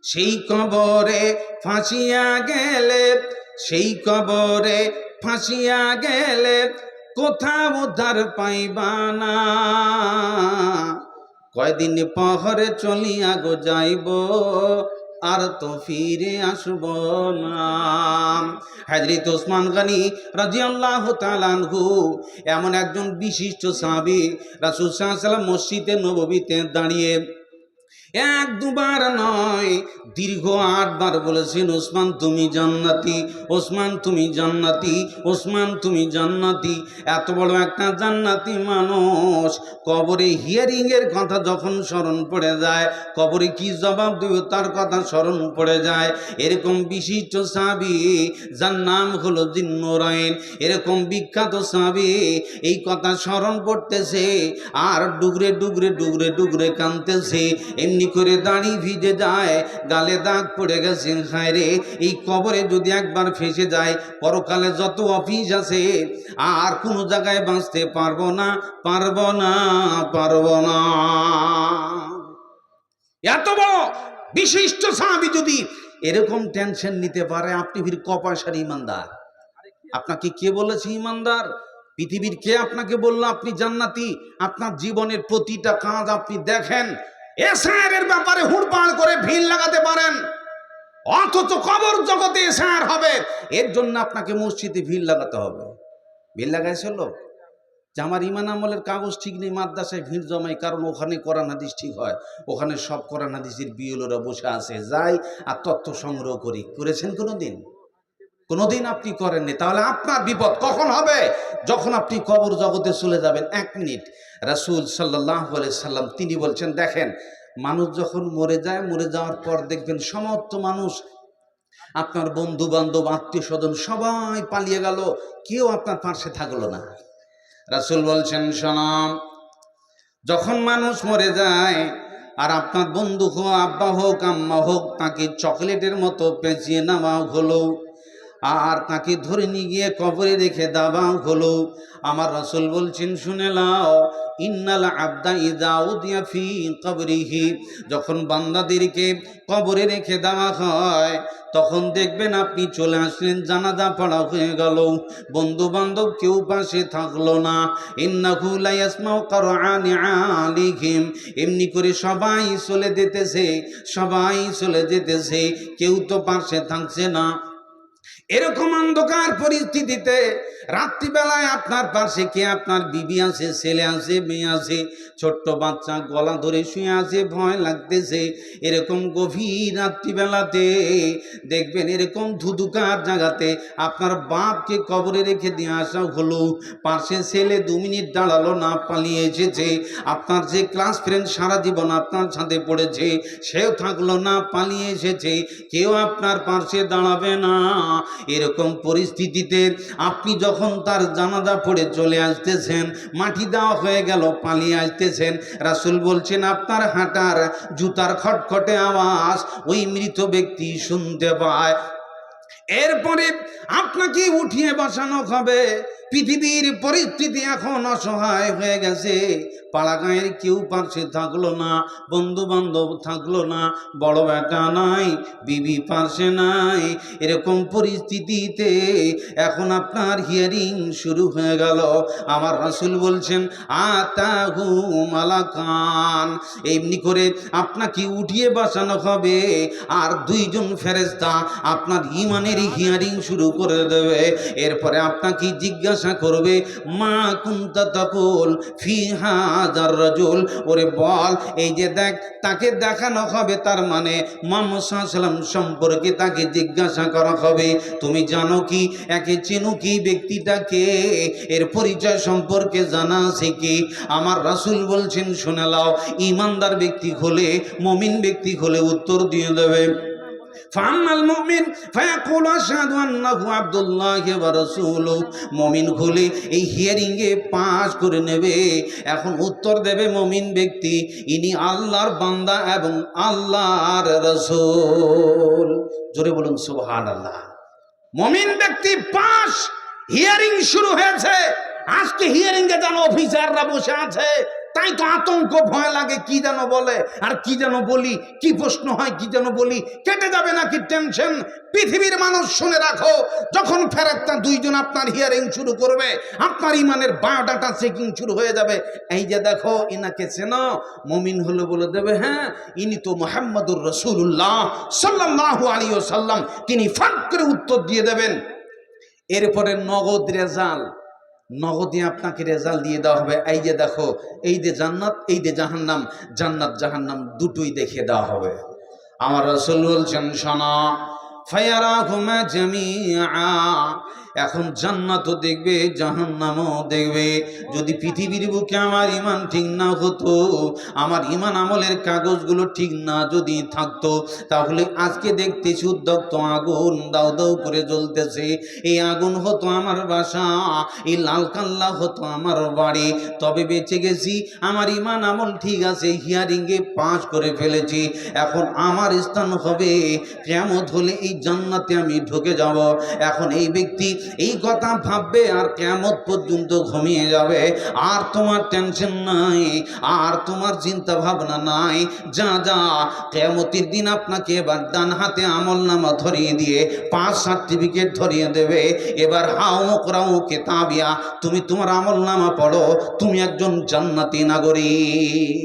সেই কবরে ফাঁসিয়া গেলে, সেই কবরে ফাঁসিয়া গেলে কোথাও উদ্ধার পাইবা না। কয়দিন পহরে চলিয়া গো যাইব, আর তো ফিরে আসব না। হযরত ওসমান গনি রাদিয়াল্লাহু তাআলা আনহু এমন একজন বিশিষ্ট সাহাবী, রাসূল সাল্লাল্লাহু আলাইহি ওয়াসাল্লাম মসজিদে নববীতে দাঁড়িয়ে এক দুবার নয়, দীর্ঘ 8 বার বলেছেন, ওসমান তুমি জান্নাতি, ওসমান তুমি জান্নাতি, ওসমান তুমি জান্নাতি। এত বড় একটা জান্নাতি মানুষ কবরে হিয়ারিং এর কথা যখন স্মরণ পড়ে যায়, কবরে কি জবাব দেবে তার কথা স্মরণ পড়ে যায়। এরকম বিশিষ্ট সাহাবী যার নাম হলো জিন্নুরাইন, এরকম বিখ্যাত সাহাবী এই কথা স্মরণ পড়তেছে আর ডুগরে ডুগরে ডুগরে ডুগরে কাঁদতেছে। এমনি করে দাড়ি ভিজে যায়, গালে দাগ পড়ে গেছে। হায় রে, এই কবরে যদি একবার ফেসে যায়, পরকালে যত অফিস আছে আর কোনো জায়গায় বাঁচতে পারবো না, পারবো না, পারবো না। এত বড় বিশিষ্ট সাহাবী যদি এরকম টেনশন নিতে পারে, আপনি ফির কপাশার ইমানদার। আপনাকে কে বলেছে ইমানদার? পৃথিবীর কে আপনাকে বললো আপনি জান্নাতি? আপনার জীবনের প্রতিটা কাজ আপনি দেখেন, এসআইয়ের ব্যাপারে হুড়পাড় করে ভিড় লাগাতে পারেন, অথচ কবর জগতে এসআইয়ের হবে, এর জন্য আপনাকে মসজিদে ভিড় লাগাতে হবে। ভিড় লাগাইছে লোক যে আমার ইমান আমলের কাগজ ঠিক নেই, মাদ্রাসায় ভিড় জমাই, কারণ ওখানে কোরআন হাদিস ঠিক হয়, ওখানে সব কোরআন হাদিসের বিএলওরা বসে আছে, যাই আর তথ্য সংগ্রহ করি। করেছেন কোনোদিন? কোনোদিন আপনি করেননি। তাহলে আপনার বিপদ কখন হবে? যখন আপনি কবর জগতে চলে যাবেন। 1 মিনিট, রাসূল সাল্লাল্লাহু আলাইহি সাল্লাম তিনি বলছেন, দেখেন মানুষ যখন মরে যায়, মরে যাওয়ার পর দেখবেন সমস্ত মানুষ, আপনার বন্ধু বান্ধব আত্মীয় স্বজন সবাই পালিয়ে গেল, কেউ আপনার পাশে থাকলো না। রাসূল বলছেন, শোনাম, যখন মানুষ মরে যায় আর আপনার বন্ধু হোক, আব্বা হোক, আম্মা হোক, তাকে চকলেটের মতো পেঁচিয়ে নেওয়া হলো আর তাকে ধরে নিয়ে গিয়ে কবরে রেখে দেওয়া হলো, আমার রাসূল বলছেন, শুনে নাও, ইন্নাল আবদা ইযা উদিয়া ফি কবরিহি, যখন বান্দাদেরকে কবরে রেখে দেওয়া হয় তখন দেখবেন আপনি চলে আসলেন, জানাজা পড়া হয়ে গেল, বন্ধু বান্ধব কেউ পাশে থাকলো না। ইন্নাহু লা ইয়াসমাউ কুরআনি আলিহিম, এমনি করে সবাই চলে যেতেছে, সবাই চলে যেতেছে, কেউ তো পাশে থাকছে না। এরকম অন্ধকার পরিস্থিতিতে রাত্রিবেলায় আপনার পাশে কে আপনার বিবি আছে, ছেলে আছে, মেয়ে আছে, ছোট্ট বাচ্চা গলা ধরে শুয়ে আছে, ভয় লাগতেছে। এরকম গভীর রাত্রিবেলাতে দেখবেন এরকম ধুধুকার জায়গাতে আপনার বাপকে কবরে রেখে দিয়ে আসা হলো, পাশে ছেলে 2 মিনিট দাঁড়ালো না, পালিয়ে এসেছে। আপনার যে ক্লাস ফ্রেন্ড সারা জীবন আপনার সাথে পড়েছে সেও থাকলো না, পালিয়ে এসেছে, কেউ আপনার পাশে দাঁড়াবে না। এরকম পরিস্থিতিতে আপনি যখন তার জানাজা পড়ে চলে আসতেছেন, মাটি দেওয়া হয়ে গেল, পালিয়ে আসতেছেন, রাসূল বলছেন আপনার হাঁটার জুতার খটখটে আওয়াজ ওই মৃত ব্যক্তি শুনতে পায়। এরপরে আপনাকে উঠিয়ে বসানো হবে। পৃথিবীর পরিস্থিতি এখন অসহায় হয়ে গেছে, পাড়া গাঁয়ের কেউ পাশে থাকলো না, বন্ধু বান্ধব থাকলো না, বড় বেটা নাই, বিবি পাশে নাই। এরকম পরিস্থিতিতে এখন আপনার হিয়ারিং শুরু হয়ে গেল। আমার রাসূল বলছেন আতাহু মালাকান, এমনি করে আপনাকে উঠিয়ে বসানো হবে, আর 2 জন ফেরেশতা আপনার ইমানের হিয়ারিং শুরু করে দেবে। এরপরে আপনাকে জিজ্ঞাসা করবে মা কুনতা তাকুল ফি হাযার রাজুল, ওরে বল, এই যে দেখ, তাকে দেখানো হবে, তার মানে মুহাম্মদ সাল্লাল্লাহু আলাইহি ওয়াসাল্লাম সম্পর্কে তাকে জিজ্ঞাসা করা হবে, তুমি জানো কি, একে চেনো কি, ব্যক্তিটাকে, এর পরিচয় সম্পর্কে জানা আছে কি? আমার রাসূল বলছেন শুনে নাও, ঈমানদার ব্যক্তি হলে, মুমিন ব্যক্তি হলে উত্তর দিয়ে দেবে ফাম্মাল মুমিন ফায়াকুলু আশহাদু আন্নাহু আবদুল্লাহি ওয়া রাসূলুহু, মুমিন হলে এই হিয়ারিং এ পাস করে নেবে। এখন উত্তর দেবে মুমিন ব্যক্তি, ইনি আল্লাহর বান্দা এবং আল্লাহর রাসূল। জোরে বলুন সুবহানাল্লাহ। মুমিন ব্যক্তি পাস, হিয়ারিং শুরু হয়েছে। আজকে হিয়ারিং এ যেন অফিসাররা বসে আছে, তাই তো আতঙ্ক, ভয় লাগে, কি যেন বলে আর কি যেন বলি, কি প্রশ্ন হয় কি যেন বলি, কেটে যাবে নাকি টেনশন। পৃথিবীর মানুষ শুনে রাখো, যখন ফেরেশতা 2 জন আপনার হিয়ারিং শুরু করবে, আপনার ইমানের বায়োডাটা চেকিং শুরু হয়ে যাবে। এই যে দেখো, ইনাকে চেনো, মুমিন হলো বলে দেবে হ্যাঁ, ইনি তো মুহাম্মদুর রাসূলুল্লাহ সাল্লাল্লাহু আলাইহি ওয়াসাল্লাম, তিনি ফাঁক করে উত্তর দিয়ে দেবেন। এরপরে নগদ রেজাল্ট, নগদে আপনাকে রেজাল্ট দিয়ে দেওয়া হবে। এই যে দেখো, এই যে জান্নাত, এই যে জাহান্নাম, জান্নাত জাহান্নাম দুটোই দেখিয়ে দেওয়া হবে। আমার রাসূল বলছেন শোনো, ফায়ারাহুমা জামিআ, এখন জান্নাতও দেখবে, জাহান্নামও দেখবে। যদি পৃথিবীর বুকে আমার ইমান ঠিক না হতো, আমার ইমান আমলের কাগজগুলো ঠিক না যদি থাকতো, তাহলে আজকে দেখতেছি উদ্যক্ত আগুন দাউ দাউ করে জ্বলতেছে। এই আগুন হতো আমার বাসা, এই লাল কাল্লা হতো আমার বাড়ি। তবে বেঁচে গেছি, আমার ইমান আমল ঠিক আছে, হিয়ারিংয়ে পাস করে ফেলেছি। এখন আমার স্থান হবে কিয়ামত হলে এই জান্নাতে আমি ঢুকে যাব। এখন এই ব্যক্তি এই কথা ভাববে আর কিয়ামত পর্যন্ত ঘুমিয়ে যাবে। আর তোমার টেনশন নাই, আর তোমার চিন্তা ভাবনা নাই। যা যা, কিয়ামতের দিন আপনাকে এবার ডান হাতে আমলনামা ধরিয়ে দিয়ে 5 সার্টিফিকেট ধরিয়ে দেবে। এবার হাউ মুকরাউ কিতাবিয়া, তুমি তোমার আমলনামা পড়ো, তুমি একজন জান্নাতি নাগরিক।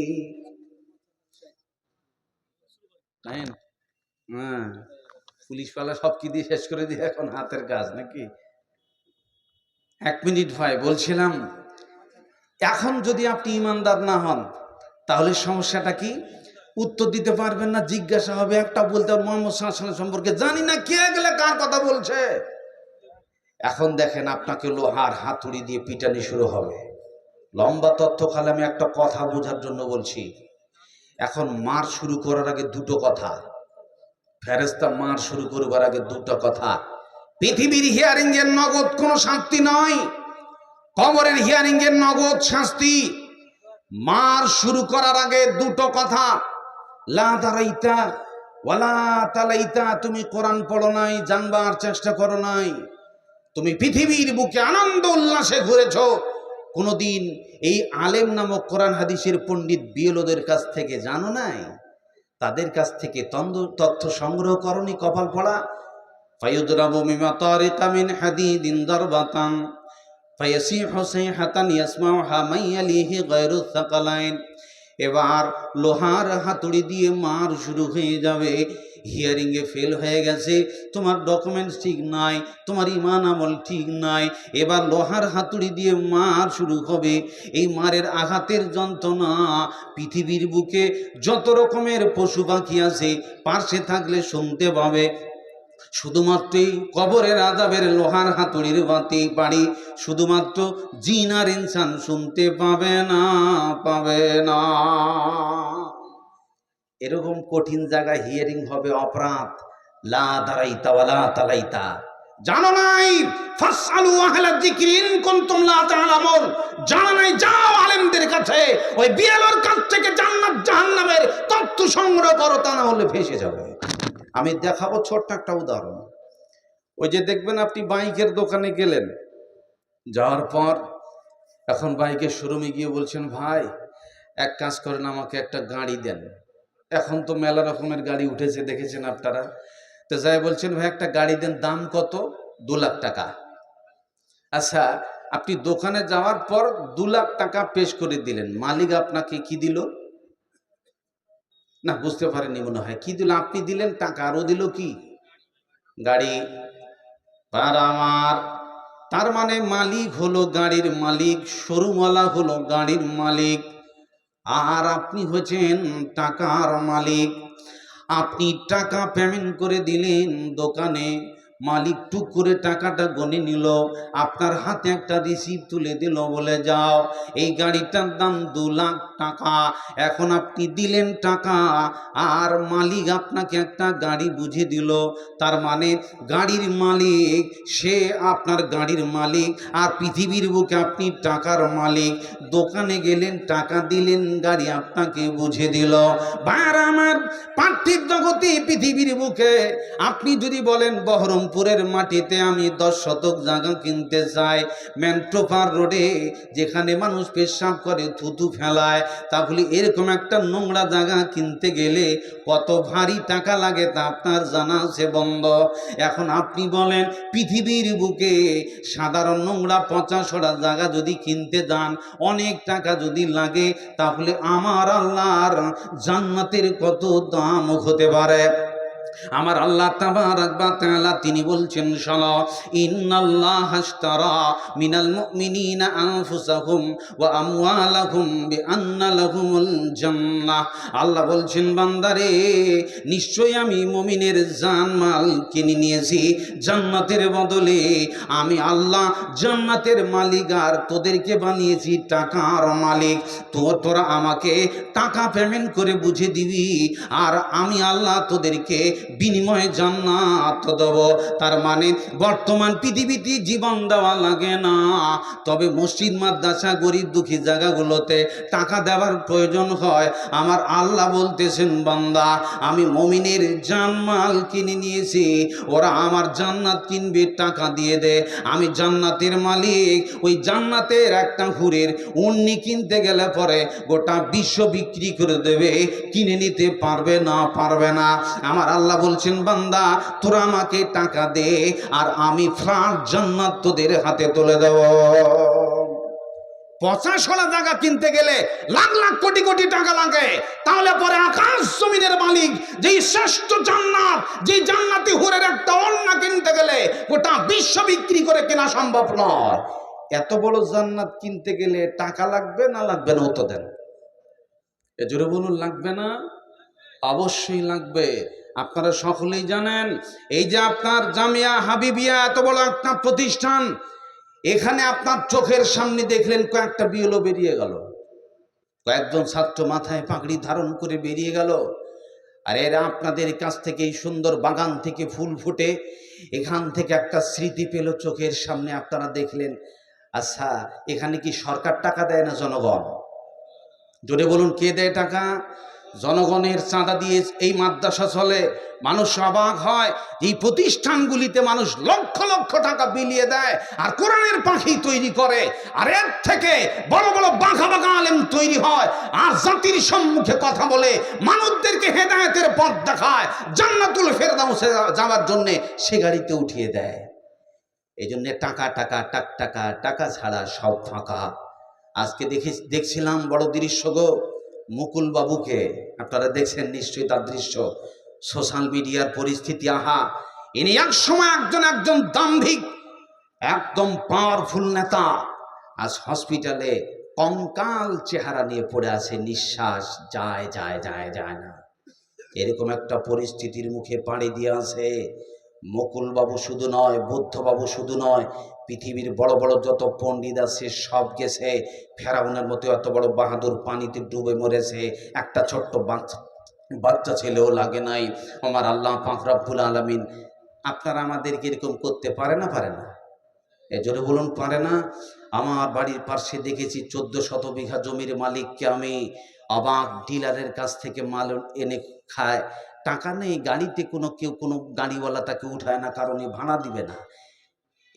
তাই না? হ্যাঁ, পুলিশ পালা সব কি দিয়ে শেষ করে দিয়ে এখন হাতের কাজ নাকি? 1 মিনিট ভাই, বলছিলাম এখন যদি আপনি ইমানদার না হন তাহলে সমস্যাটা কি? উত্তর দিতে পারবেন না, জিজ্ঞাসা হবে একটা, বলতে মুহাম্মদ সাল্লাল্লাহু আলাইহি ওয়াসাল্লাম সম্পর্কে জানি না, কে গেলে কার কথা বলছে। এখন দেখেন আপনাকে লোহার হাতুড়ি দিয়ে পিটানি শুরু হবে। লম্বা তথ্য খালে আমি একটা কথা বোঝার জন্য বলছি। এখন মার শুরু করার আগে 2টো কথা, ফেরেশতা মার শুরু করবার আগে 2টো কথা। পৃথিবীর হিয়ারিং এর নগদ কোনো শাস্তি নয়, কবরের হিয়ারিং এর নগদ শাস্তি। মার শুরু করার আগে 2টো কথা, লা দারাইতা ওয়ালা তালাইতা, তুমি কোরআন পড়ো নাই, জানবার চেষ্টা করো নাই, তুমি পৃথিবীর বুকে আনন্দ উল্লাসে ঘুরেছ, কোনোদিন এই আলেম নামক কোরআন হাদিসের পণ্ডিত বিএলওদের কাছ থেকে জানো নাই, তাদের কাছ থেকে তথ্য সংগ্রহ করনি, কপাল পড়া। ফায়ুদরাবু মিমা তারিকা মিন হাদিদিন দারবাতান ফায়াসিহু সাইহাতান ইয়াসমাউহা মান ইয়ালিহি গায়রু সাকালাইন। এবার লোহার হাতুড়ি দিয়ে মার শুরু হয়ে যাবে। হিয়ারিংয়ে ফেল হয়ে গেছে, তোমার ডকুমেন্টস ঠিক নাই, তোমার ইমান আমল ঠিক নাই, এবার লোহার হাতুড়ি দিয়ে মার শুরু হবে। এই মারের আঘাতের যন্ত্রণা পৃথিবীর বুকে যত রকমের পশু পাখি আছে পাশে থাকলে শুনতে পাবে, শুধুমাত্র এই কবরের আযাবের লোহার হাতুড়ির বাতি বাড়ি শুধুমাত্র জিন আর ইনসান শুনতে পাবে না, পাবে না। এরকম কঠিন জায়গায় হিয়ারিং হবে অপরাধ। লা দারাইতা ওয়ালা তালাইতা, জানো নাই? ফাসআলু আহলা যিকরি ইন কুনতুম লা তা'লামুন, জানো নাই? যাও আলেমদের কাছে, ওই বিএলওর কাছ থেকে জান্নাত জাহান্নামের তথ্য সংগ্রহ করো, তা না হলে ভেসে যাবে। আমি দেখাবো ছোট্ট একটা উদাহরণ। ওই যে দেখবেন আপনি বাইকের দোকানে গেলেন, যাওয়ার পর এখন বাইকের শোরুমে গিয়ে বলছেন, ভাই এক কাজ করেন, আমাকে একটা গাড়ি দেন। এখন তো মেলা রকমের গাড়ি উঠেছে, দেখেছেন আপনারা। তো যাই বলছেন, ভাই একটা গাড়ি দেন, দাম কত? 2 লাখ টাকা। আচ্ছা, আপনি দোকানে যাওয়ার পর 2 লাখ টাকা পেশ করে দিলেন, মালিক আপনাকে কি দিল? না, বুঝতে পারেননি মনে হয়। কি দিল? আপনি দিলেন টাকা, আরও দিল কি? গাড়ি। আর আমার তার মানে মালিক হলো গাড়ির মালিক, শোরুমওয়ালা হলো গাড়ির মালিক, আর আপনি হচ্ছেন টাকার মালিক। আপনি টাকা পেমেন্ট করে দিলেন দোকানে, মালিক টুক করে টাকাটা গনে নিল, আপনার হাতে একটা রিসিপ্ট তুলে দিল, বলে যাও এই গাড়িটার দাম 2 লাখ টাকা। এখন আপনি দিলেন টাকা, আর মালিক আপনাকে একটা গাড়ি বুঝে দিল। তার মানে গাড়ির মালিক সে আপনার গাড়ির মালিক, আর পৃথিবীর বুকে আপনি টাকার মালিক। দোকানে গেলেন, টাকা দিলেন, গাড়ি আপনাকে বুঝে দিল। ভাইরা আমার, পার্থিব জগতে পৃথিবীর বুকে আপনি যদি বলেন বহরমপুরের মাটিতে আমি 10 শতক জায়গা কিনতে চাই, ম্যানট্রোপার রোডে যেখানে মানুষ পেশাব করে, থুতু ফেলায়, তাহলে এরকম একটা নোংরা জায়গা কিনতে গেলে কত ভারী টাকা লাগে তা আপনার জানা আছে বন্ধ। এখন আপনি বলেন পৃথিবীর বুকে সাধারণ নোংরা পচা সরা জায়গা যদি কিনতে যান, অনেক টাকা যদি লাগে, তাহলে আমার আল্লাহর জান্নাতের কত দাম হতে পারে। আমার আল্লাহ তাবারাক ওয়া তাআলা তিনি বলছেন, শোনো, ইন্নাল্লাহা আশতারা মিনাল মুমিনিনা আনফুসাহুম ওয়া আমওয়ালাহুম বিআন্না লাহুমুল জান্নাহ। আল্লাহ বলছেন, বান্দারে, নিশ্চয়ই আমি মুমিনের জানমাল কিনে নিয়েছি জান্নাতের বদলে। আমি আল্লাহ জান্নাতের মালিক, আর তোদেরকে বানিয়েছি টাকার মালিক। তোরা আমাকে টাকা পেমেন্ট করে বুঝে দিবি, আর আমি আল্লাহ তোদেরকে বিনিময়ে জান্নাত দেব। তার মানে বর্তমান পৃথিবীতে জীবন দেওয়া লাগে না, তবে মসজিদ মাদ্রাসা গরিব দুঃখী জায়গাগুলোতে টাকা দেওয়ার প্রয়োজন হয়। আমার আল্লাহ বলতেছেন, বান্দা, আমি মুমিনের জানমাল কিনে নিয়েছি, ওরা আমার জান্নাত কিনবে, টাকা দিয়ে দে। আমি জান্নাতের মালিক। ওই জান্নাতের একটা হুরের উন্নি কিনতে গেলে পরে গোটা বিশ্ব বিক্রি করে দেবে, কিনে নিতে পারবে না, পারবে না। আমার আল্লাহ বলছেন, বান্দা, তোরা আমাকে টাকা দে, আর আমি ফ্রান্স জান্নাত তোদের হাতে তুলে দেব। 50 জায়গা কিনতে গেলে লাখ লাখ কোটি কোটি টাকা লাগে, তাহলে পরে আকাশ জমিনের মালিক যেই শ্রেষ্ঠ জান্নাত, যেই জান্নাতি হুরের একটা ওড়না কিনতে গেলে গোটা বিশ্ব বিক্রি করে কেনা সম্ভব নয়। এত বড় জান্নাত কিনতে গেলে টাকা লাগবে না লাগবে না? উত্তর দেন। এ জোরে বলুন, লাগবে না? অবশ্যই লাগবে। আপনারা সকলেই জানেন, এই যে আপনার জামিয়া হাবিবিয়া এত বড় একটা প্রতিষ্ঠান, এখানে আপনার চোখের সামনে দেখলেন কয়েকটা বিএলও বেরিয়ে গেল, কয়েকজন ছাত্র মাথায় পাগড়ি ধারণ করে বেরিয়ে গেল, আর এরা আপনাদের কাছ থেকে এই সুন্দর বাগান থেকে ফুল ফুটে এখান থেকে একটা স্মৃতি পেল চোখের সামনে, আপনারা দেখলেন। আচ্ছা, এখানে কি সরকার টাকা দেয় না জনগণ? জোরে বলুন, কে দেয় টাকা? জনগণের চাঁদা দিয়ে এই মাদ্রাসা চলে। মানুষ অবাক হয়, এই প্রতিষ্ঠানগুলিতে মানুষ লক্ষ লক্ষ টাকা বিলিয়ে দেয় আর কোরআনের পাখি তৈরি করে, আর এর থেকে বড় বড় বাঁকা বাঁকা আলেম তৈরি হয়, আর জাতির সম্মুখে কথা বলে মানুষদেরকে হেদায়েতের পথ দেখায়, জান্নাতুল ফেরদাউসে যাওয়ার জন্য সে গাড়িতে উঠিয়ে দেয়। এই জন্য টাকা টাকা টাক টাকা, টাকা ছাড়া সব ফাঁকা। আজকে দেখছিলাম বড় দৃশ্য গো, মুকুল বাবুকে আপনারা দেখছেন নিশ্চয়ই, তার দৃশ্য সোশ্যাল মিডিয়ার পরিস্থিতি, আহা, ইনি এক সময় একজন দাম্ভিক, একদম পাওয়ারফুল নেতা, আজ হসপিটালে কঙ্কাল চেহারা নিয়ে পড়ে আছে, নিঃশ্বাস যায় যায় যায় যায় না। এরকম একটা পরিস্থিতির মুখে পাড়ি দিয়ে আছে। মুকুলবাবু শুধু নয়, বুদ্ধবাবু শুধু নয়, পৃথিবীর বড় বড় যত পণ্ডিত আছে সব গেছে। ফেরাউনের মতো এত বড় বাহাদুর পানিতে ডুবে মরেছে, একটা ছোট্ট বাচ্চা ছেলেও লাগে নাই। আমার আল্লাহ পাক রব্বুল আলামিন আপনারা আমাদেরকে এরকম করতে পারে না? পারে না? এজন্য বলুন পারে না? আমার বাড়ির পাশে দেখেছি 1400 বিঘা জমির মালিককে আমি অবাক, ডিলারের কাছ থেকে মাল এনে খায়, টাকা নেই, গাড়িতে কেউ কোনো গাড়িওয়ালা তাকে উঠায় না, কারণ ভাড়া দিবে না।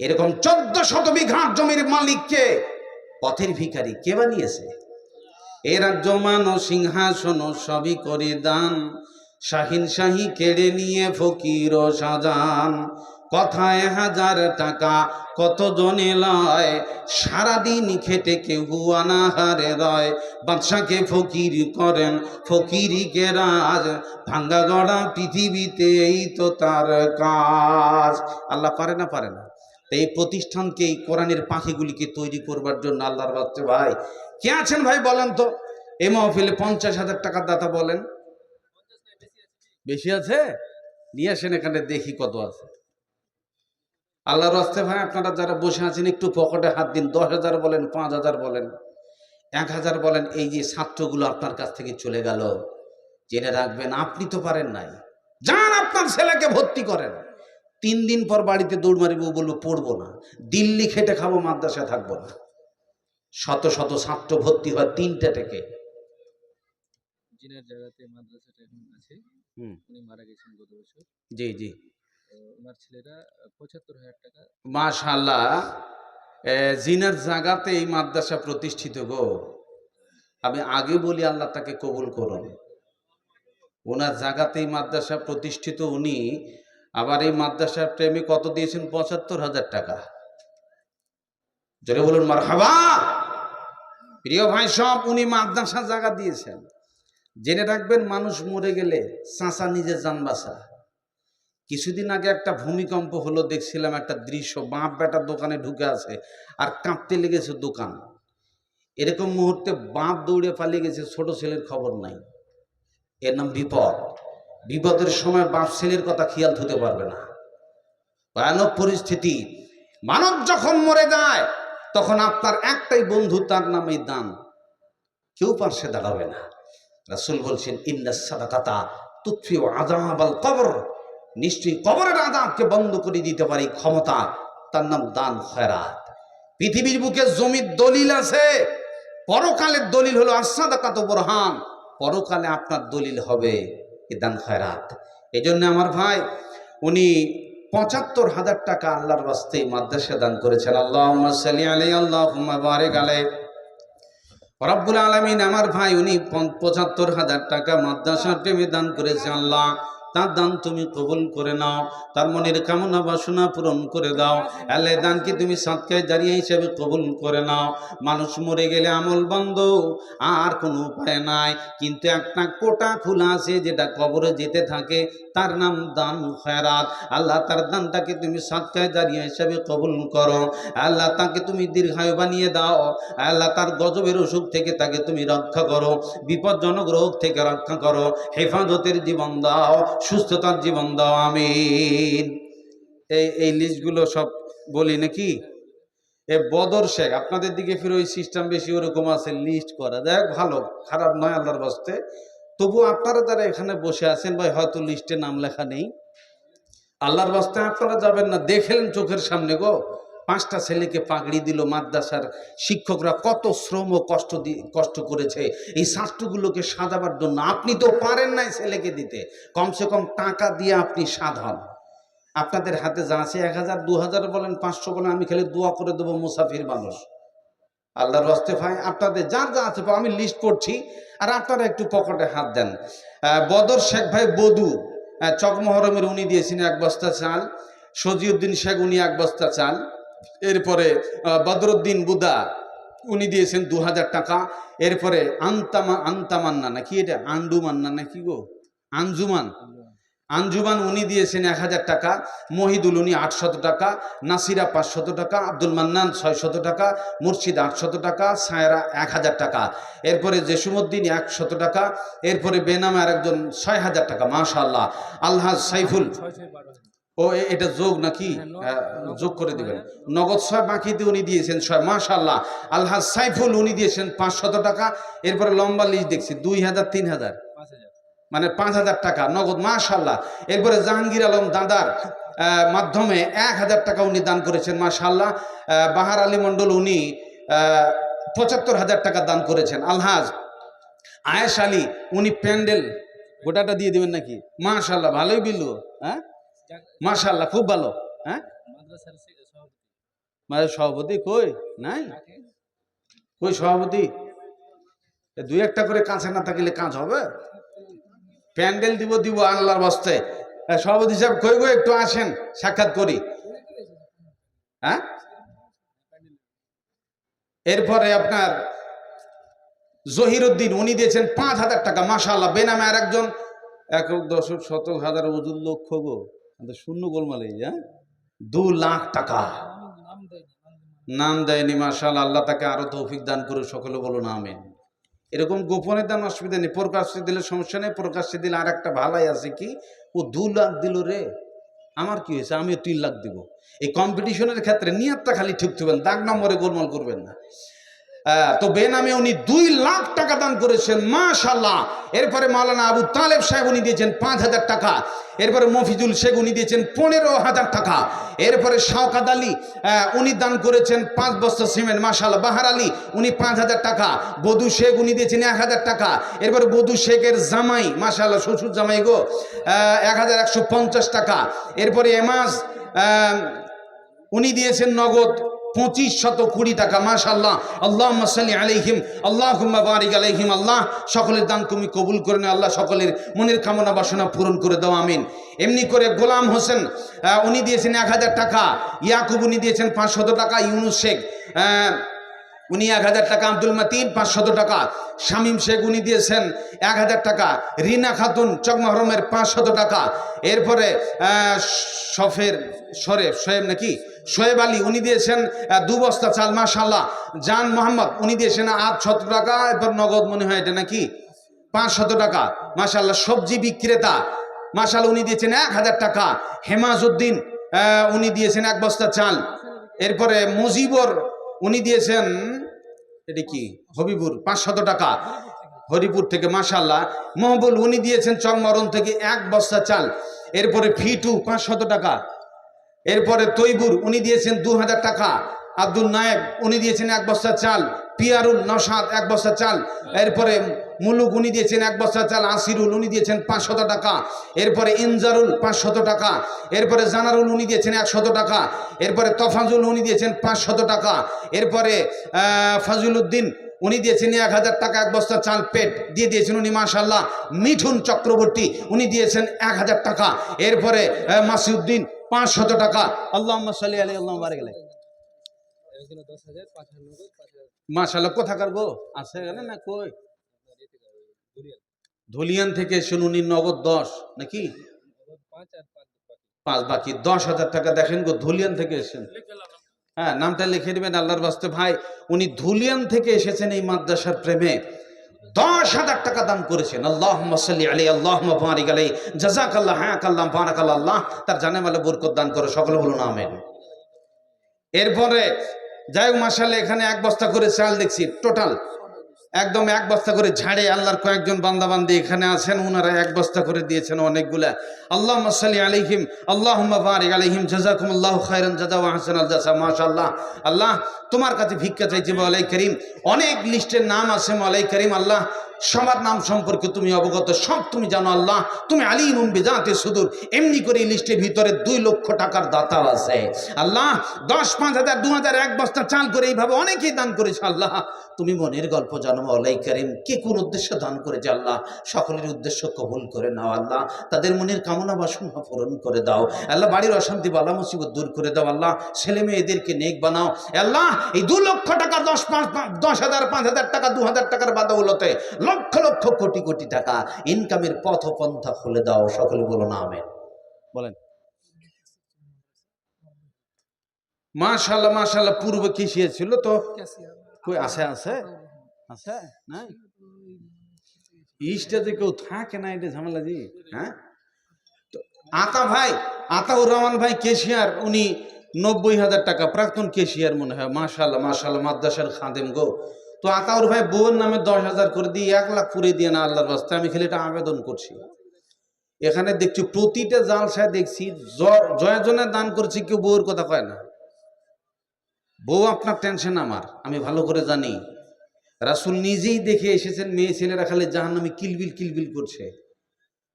এরকম 1400 বিঘা জমির মালিককে পথের ভিখারি কে বানিয়েছে? এরা জমানো সিংহাসন সবই করে দান, শাহিন শাহী কেড়ে নিয়ে ফকির সাজান। কথায় 1000 টাকা কত জনে লয়, সারাদিন খেটে কেউ অনাহারে রয়। বাদশাকে ফকির করেন, ফকিরিকে রাজ, ভাঙ্গা গড়া পৃথিবীতে এই তো তার কাজ। আল্লাহ পারে না? পারে না? এই প্রতিষ্ঠানকে, এই কোরআনের পাখিগুলিকে তৈরি করবার জন্য আল্লাহর বাচ্চা ভাই কে আছেন ভাই বলেন তো? এই মাহফিলে 50,000 টাকার দাতা বলেন। বেশি আছে? নিয়ে আসেন এখানে দেখি কত আছে। আল্লাহর রাস্তে ভাই আপনারা যারা বসে আছেন একটু পকেটে হাত দিন। 10,000 বলেন, 5,000 বলেন, 1,000 বলেন। এই যে ছাত্রগুলো আপনার কাছ থেকে চলে গেল, জেনে রাখবেন আপনি তো পারেন নাই। যান আপনার ছেলেকে ভর্তি করেন, 3 দিন পর বাড়িতে দৌড় মারিব, বলবো পড়বো না, দিল্লি খেটে খাবো, মাদ্রাসায় থাকবো না। শত শত ছাত্র ভর্তি হয় 3টা থেকে। জিনার জায়গাতে মাদ্রাসাটা এখন আছে, উনি মারা গেছেন গত বছর। জি জি। ওনার ছেলেরা 75,000 টাকা। মাশাআল্লাহ, জিনার জায়গাতে এই মাদ্রাসা প্রতিষ্ঠিত গো। আমি আগে বলি আল্লাহ তাকে কবুল করুন। ওনার জায়গাতে এই মাদ্রাসা প্রতিষ্ঠিত, উনি আবার এই মাদ্রাসার প্রেমে কত দিয়েছেন? 75,000 টাকা। জোরে বলুন মারহাবা। প্রিয় ভাই সব, উনি মাদ্রাসা জায়গা দিয়েছেন। জেনে রাখবেন, মানুষ মরে গেলে চাচা নিজের জান বাঁচা। কিছুদিন আগে একটা ভূমিকম্প হলো, দেখছিলাম একটা দৃশ্য, বাপ বেটার দোকানে ঢুকে আছে আর কাঁপতে লেগেছে দোকান। এরকম মুহূর্তে বাপ দৌড়ে পালিয়ে গেছে, ছোট ছেলের খবর নাই। এর নাম বিপদ। বিপদের সময় বাপ ছেলের কথা খেয়াল ধুতে পারবে না। ভয়ানক পরিস্থিতি। মানব যখন মরে যায় তখন আপনার একটাই বন্ধু, তার নাম এই দান। কেউ পাশে দাঁড়াবে না। রাসূল বলছেন, ইন্নাস সাদাকাতা তুতফিউ আযাবাল কবর, নিশ্চয়ই কবরের আযাবকে বন্ধ করে দিতে পারি ক্ষমতা, তার নাম দান খয়রাত। পৃথিবীর বুকে জমির দলিল আছে, পরকালের দলিল হলো আস-সাদাকাতু বুরহান। পরকালে আপনার দলিল হবে এই দান খয়রাত। এই জন্য আমার ভাই, উনি 75,000 টাকা আল্লাহর রাস্তায় মাদ্রাসা দান করেছেন। আল্লাহুম্মা সাল্লি আলাইহি, আল্লাহুম্মা বারিক আলাইহি। রব্বুল আলামিন আমার ভাই, উনি 75,000 টাকা মাদ্রাসার প্রেমে দান করেছে। আল্লাহ তার দান তুমি কবুল করে নাও, তার মনের কামনা বাসনা পূরণ করে দাও। আল্লাহ দানকে তুমি সাদকায়ে জারিয়া হিসেবে কবুল করে নাও। মানুষ মরে গেলে আমল বন্ধ, আর কোনো উপায় নাই, কিন্তু একটা কোটা খোলা আছে যেটা কবরে যেতে থাকে, তার নাম দান খয়রাত। আল্লাহ তার দানটাকে তুমি সাদকায়ে জারিয়া হিসেবে কবুল করো। আল্লাহ তাকে তুমি দীর্ঘায়ু বানিয়ে দাও। আল্লাহ তার গজবের অসুখ থেকে তাকে তুমি রক্ষা করো, বিপজ্জনক রোগ থেকে রক্ষা করো, হেফাজতের জীবন দাও, সুস্থতার জীবন দাও, আমিন। এই লিস্টগুলো সব বলি নাকি? এ বদর শেখ, আপনাদের দিকে ফিরে ওই সিস্টেম বেশি ওরকম আছে, লিস্ট করা দেখ, ভালো খারাপ নয় আল্লাহর বাস্তে। তবু আপনারা যারা এখানে বসে আছেন ভাই, হয়তো লিস্টে নাম লেখা নেই, আল্লাহর বাস্তে আপনারা যাবেন না। দেখলেন চোখের সামনে গো, 5টা ছেলেকে পাগড়ি দিল। মাদ্রাসার শিক্ষকরা কত শ্রম ও কষ্ট করেছে এই ছাত্রগুলোকে সাজাবার জন্য। আপনি তো পারেন নাই ছেলেকে দিতে, কমসে কম টাকা দিয়ে আপনি সাধান। আপনাদের হাতে যা আছে, 1,000 2,000 বলেন, 500 বলেন, আমি খালি দোয়া করে দেবো, মুসাফির মানুষ। আল্লাহর রাস্তে ভাই, আপনাদের যার যা আছে, আমি লিস্ট করছি, আর আপনারা একটু পকেটে হাত দেন। বদর শেখ ভাই বধু চকমহরমের, উনি দিয়েছেন 1 বস্তা চাল। সজিউদ্দিন শেখ, উনি 1 বস্তা চাল। এরপরে বদরুদ্দিন বুদা, উনি দিয়েছেন 2,000 টাকা। এরপরে আন্তামান্না নাকি, এটা আন্ডুমান্না নাকি গো, আঞ্জুমান, আঞ্জুমান উনি দিয়েছেন 1000 টাকা, মহিদুল উনি 800 টাকা, নাসিরা 500 টাকা, আব্দুল মান্নান 600 টাকা, মুর্শিদ 800 টাকা, সায়রা 1000 টাকা, এরপরে জেসুমউদ্দিন 100 টাকা, এরপরে বেনামে আরেকজন 6000 টাকা। মাশাআল্লাহ। আলহাজ সাইফুল, ও এটা যোগ নাকি? যোগ করে দিবেন। নগদ 6 বাকিতে উনি দিয়েছেন 6। মাশাআল্লাহ। আলহাজ সাইফুল উনি দিয়েছেন 500 টাকা। এরপরে লম্বা লিস্ট দেখছি 2000, 3000, মানে 5000 টাকা নগদ। মাশাআল্লাহ। এরপরে জাহাঙ্গীর আলম দাদার মাধ্যমে 1000 টাকা উনি দান করেছেন। মাশাআল্লাহ। বাহার আলী মণ্ডল উনি 75000 টাকা দান করেছেন। আলহাজ আয়েশ আলী উনি প্যান্ডেল গোটাটা দিয়ে দিবেন নাকি? মাশাআল্লাহ, ভালোই বিলু। হ্যাঁ, মাশাআল্লাহ, খুব ভালো। হ্যাঁ, মানে সভাপতি কই নাই? কই সভাপতি? 2-1টা করে কাছে না থাকলে কাজ হবে? প্যান্ডেল দিব আল্লাহর বাস্তে। সভাপতি সাহেব কই গো, একটু আসেন, সাক্ষাৎ করি। হ্যাঁ, এরপরে আপনার জহিরুদ্দিন উনি দিয়েছেন 5000 টাকা। মাশাআল্লাহ। বেনামে আর একজন 1,10,000 ওজুর লক্ষ গো, শূন্য গোলমালে। হ্যাঁ, 2 লাখ টাকা নাম দেয়নি। মাশাআল্লাহ। আল্লাহ তাকে আরো তৌফিক দান করে, সকলে বলুন আমিন। এরকম গোপনে দান অসুবিধা নেই, প্রকাশ্যে দিলে সমস্যা নেই। প্রকাশ্যে দিলে আর একটা ভালাই আছে কি, ও 2 লাখ দিল রে, আমার কি হয়েছে, আমিও 3 লাখ দিব। এই কম্পিটিশনের ক্ষেত্রে নিয়তটা খালি ঠিক থাকবেন, দাগ নম্বরে গোলমাল করবেন না। তো বেনামে উনি 2 লাখ টাকা দান করেছেন। মাশাআল্লাহ। এরপরে মাওলানা আবু তালেব সাহেব উনি দিয়েছেন 5000 টাকা। এরপরে মফিজুল শেখ উনি দিয়েছেন 15000 টাকা। এরপরে শওকাত আলী উনি দান করেছেন 5 বস্তা সিমেন্ট। মাশাআল্লাহ। বাহার আলী উনি 5000 টাকা। বধু শেখ উনি দিয়েছেন 1000 টাকা। এরপরে বধু শেখের জামাই, মাশাআল্লাহ, শ্বশুর জামাই গো, 1150 টাকা। এরপরে এমাজ উনি দিয়েছেন নগদ 2520 টাকা। মাশাআল্লাহ। আল্লাহুম্মা সাল্লি আলাইহিম, আল্লাহুম্মা বারিক আলাইহিম। আল্লাহ সকলের দান তুমি কবুল করে নাও, আল্লাহ সকলের মনের কামনা বাসনা পূরণ করে দাও, আমিন। এমনি করে গোলাম হোসেন উনি দিয়েছেন 1000 টাকা। ইয়াকুব উনি দিয়েছেন 500 টাকা। ইউনুস শেখ উনি 1000 টাকা। আব্দুল মাতিন 500 টাকা। শামীম শেখ উনি দিয়েছেন 1000 টাকা। রিনা খাতুন চকমহরমের 500 টাকা। এরপরে শোয়েব আলী উনি দিয়েছেন 2 বস্তা চাল। মাশাআল্লাহ। জান মোহাম্মদ উনি দিয়েছেন 800 টাকা। এরপর নগদ মনে হয় এটা নাকি 500 টাকা। মাশাআল্লাহ। সবজি বিক্রেতা মাশাআল্লাহ উনি দিয়েছেন 1000 টাকা। হেমাজউদ্দিন উনি দিয়েছেন 1 বস্তা চাল। এরপরে মুজিবর উনি দিয়েছেন, এটা কি, হবিপুর 500 টাকা, হরিপুর থেকে। মাশাআল্লাহ। মহবুল উনি দিয়েছেন চকমরণ থেকে 1 বস্তা চাল। এরপরে ফিটু 500 টাকা। এরপরে তৈবুর উনি দিয়েছেন 2000 টাকা। আব্দুল নায়েব উনি দিয়েছেন 1 বস্তা চাল। পিয়ারুল নওশাদ 1 বস্তা চাল। এরপরে মুলুক উনি দিয়েছেন 1 বস্তা চাল। আসিরুল উনি দিয়েছেন 500 টাকা। এরপরে ইনজারুল 500 টাকা। এরপরে জানারুল উনি দিয়েছেন 100 টাকা। এরপরে তফাজুল উনি দিয়েছেন 500 টাকা। এরপরে ফাজুল উদ্দিন উনি দিয়েছেন 1000 টাকা। 1 বস্তা চাল পেট দিয়ে দিয়েছেন উনি। মাশাআল্লাহ। মিঠুন চক্রবর্তী উনি দিয়েছেন 1000 টাকা। এরপরে মাসিউদ্দিন 500 টাকা। আল্লাহুম্মা সাল্লি আলাইহি আল্লাহুম্মা বারিক আলাইহি। মাশাআল্লাহ। কোথাকার গো আছে এখানে না কই? ধুলিয়ান থেকে এসেছেন উনি নগদ 10 নাকি 5 বাকি 10,000 টাকা। দেখেন গো, ধুলিয়ান থেকে এসেছেন। হ্যাঁ, নামটা লিখে নেবেন আল্লাহর বাস্তে ভাই। উনি ধুলিয়ান থেকে এসেছেন এই মাদ্রাসার প্রেমে। 10,000 টাকা দান করেছেন। আল্লাহুম্মা সাল্লি আলাইহি আল্লাহুম্মা বারিক আলাইহি। জাযাকাল্লাহ, হায়াকাল্লাহ, বারাকাল্লাহ। আল্লাহ তার জানে মালে বরকত দান করে, সকলে বলুন আমিন। এরপরে যাই হোক, মাশাআল্লাহ, এখানে 1 বস্তা করে চাল দেখছি টোটাল, একদম 1 বস্তা করে ঝাড়ে। আল্লাহর কয়েকজন বান্দাবান্দি এখানে আছেন, ওনারা 1 বস্তা করে দিয়েছেন অনেকগুলা। আল্লাহুম্মা সাল্লি আলাইহিম আল্লাহুম্মা বারিক আলাইহিম। জাযাকুমুল্লাহু খায়রান জাযা ওয়া আহসানাল জাযা। মাশাআল্লাহ। আল্লাহ তোমার কাছে ভিক্ষা চাইছি মওলাই করিম। অনেক লিস্টের নাম আছে মওলাই করিম। আল্লাহ সবার নাম সম্পর্কে তুমি অবগত, সব তুমি জানো। আল্লাহ তুমি আলিমুম বিযাতি সুদূর। এমনি করে লিস্টের ভিতরে 2 লক্ষ টাকার দাতা আছে। আল্লাহ 10, 5,000, 2,000, 1 বস্তা চাল করে এইভাবে অনেকেই দান করেছে। আল্লাহ তুমি মনের গল্প জানো মাওলাই কারীম, কে কোন উদ্দেশ্যে দান করেছে আল্লাহ সকলের উদ্দেশ্য কবুল করে নাও আল্লাহ, তাদের মনের কামনা বাসনা পূরণ করে দাও আল্লাহ, বাড়ির অশান্তি বালা মুসিবত দূর করে দাও আল্লাহ, ছেলে মেয়েদেরকে নেক বানাও আল্লাহ। এই 2 লক্ষ টাকা 10,000 5,000 টাকা 2,000 টাকার বাদৌলতে লক্ষ লক্ষ কোটি কোটি টাকা ইনকামের পথ পন্থা খুলে দাও, সকলে বলো না আমিন। বলেন মাশাআল্লাহ মাশাআল্লাহ। পূর্বে কেশিয়ার ছিল তো কই আছে আছে আছে নাই স্টেজে কেউ থাকে না, এটা ঝামেলা জি। হ্যাঁ আতা ভাই, আতাউর রহমান ভাই কেশিয়ার, উনি 90,000 টাকা প্রাক্তন কেশিয়ার মনে হয়। মাশাআল্লাহ মাশাআল্লাহ, মাদ্রাসার খাদেম গো। তো আতাউর ভাই বউর নামে 10,000 করে দিয়ে 1 লাখ পুরে দিয়ে না আল্লাহর রাস্তে, আমি খালি এটা আবেদন করছি। এখানে দেখছি প্রতিটা জালসায় দেখছি জয়জনে দান করছি, কেউ বউর কথা কয় না। বউ আপনার টেনশন আমার, আমি ভালো করে জানি। রাসূল নিজেই দেখে এসেছেন মেয়ে ছেলেরা খালি জাহান্নামে কিলবিল কিলবিল করছে।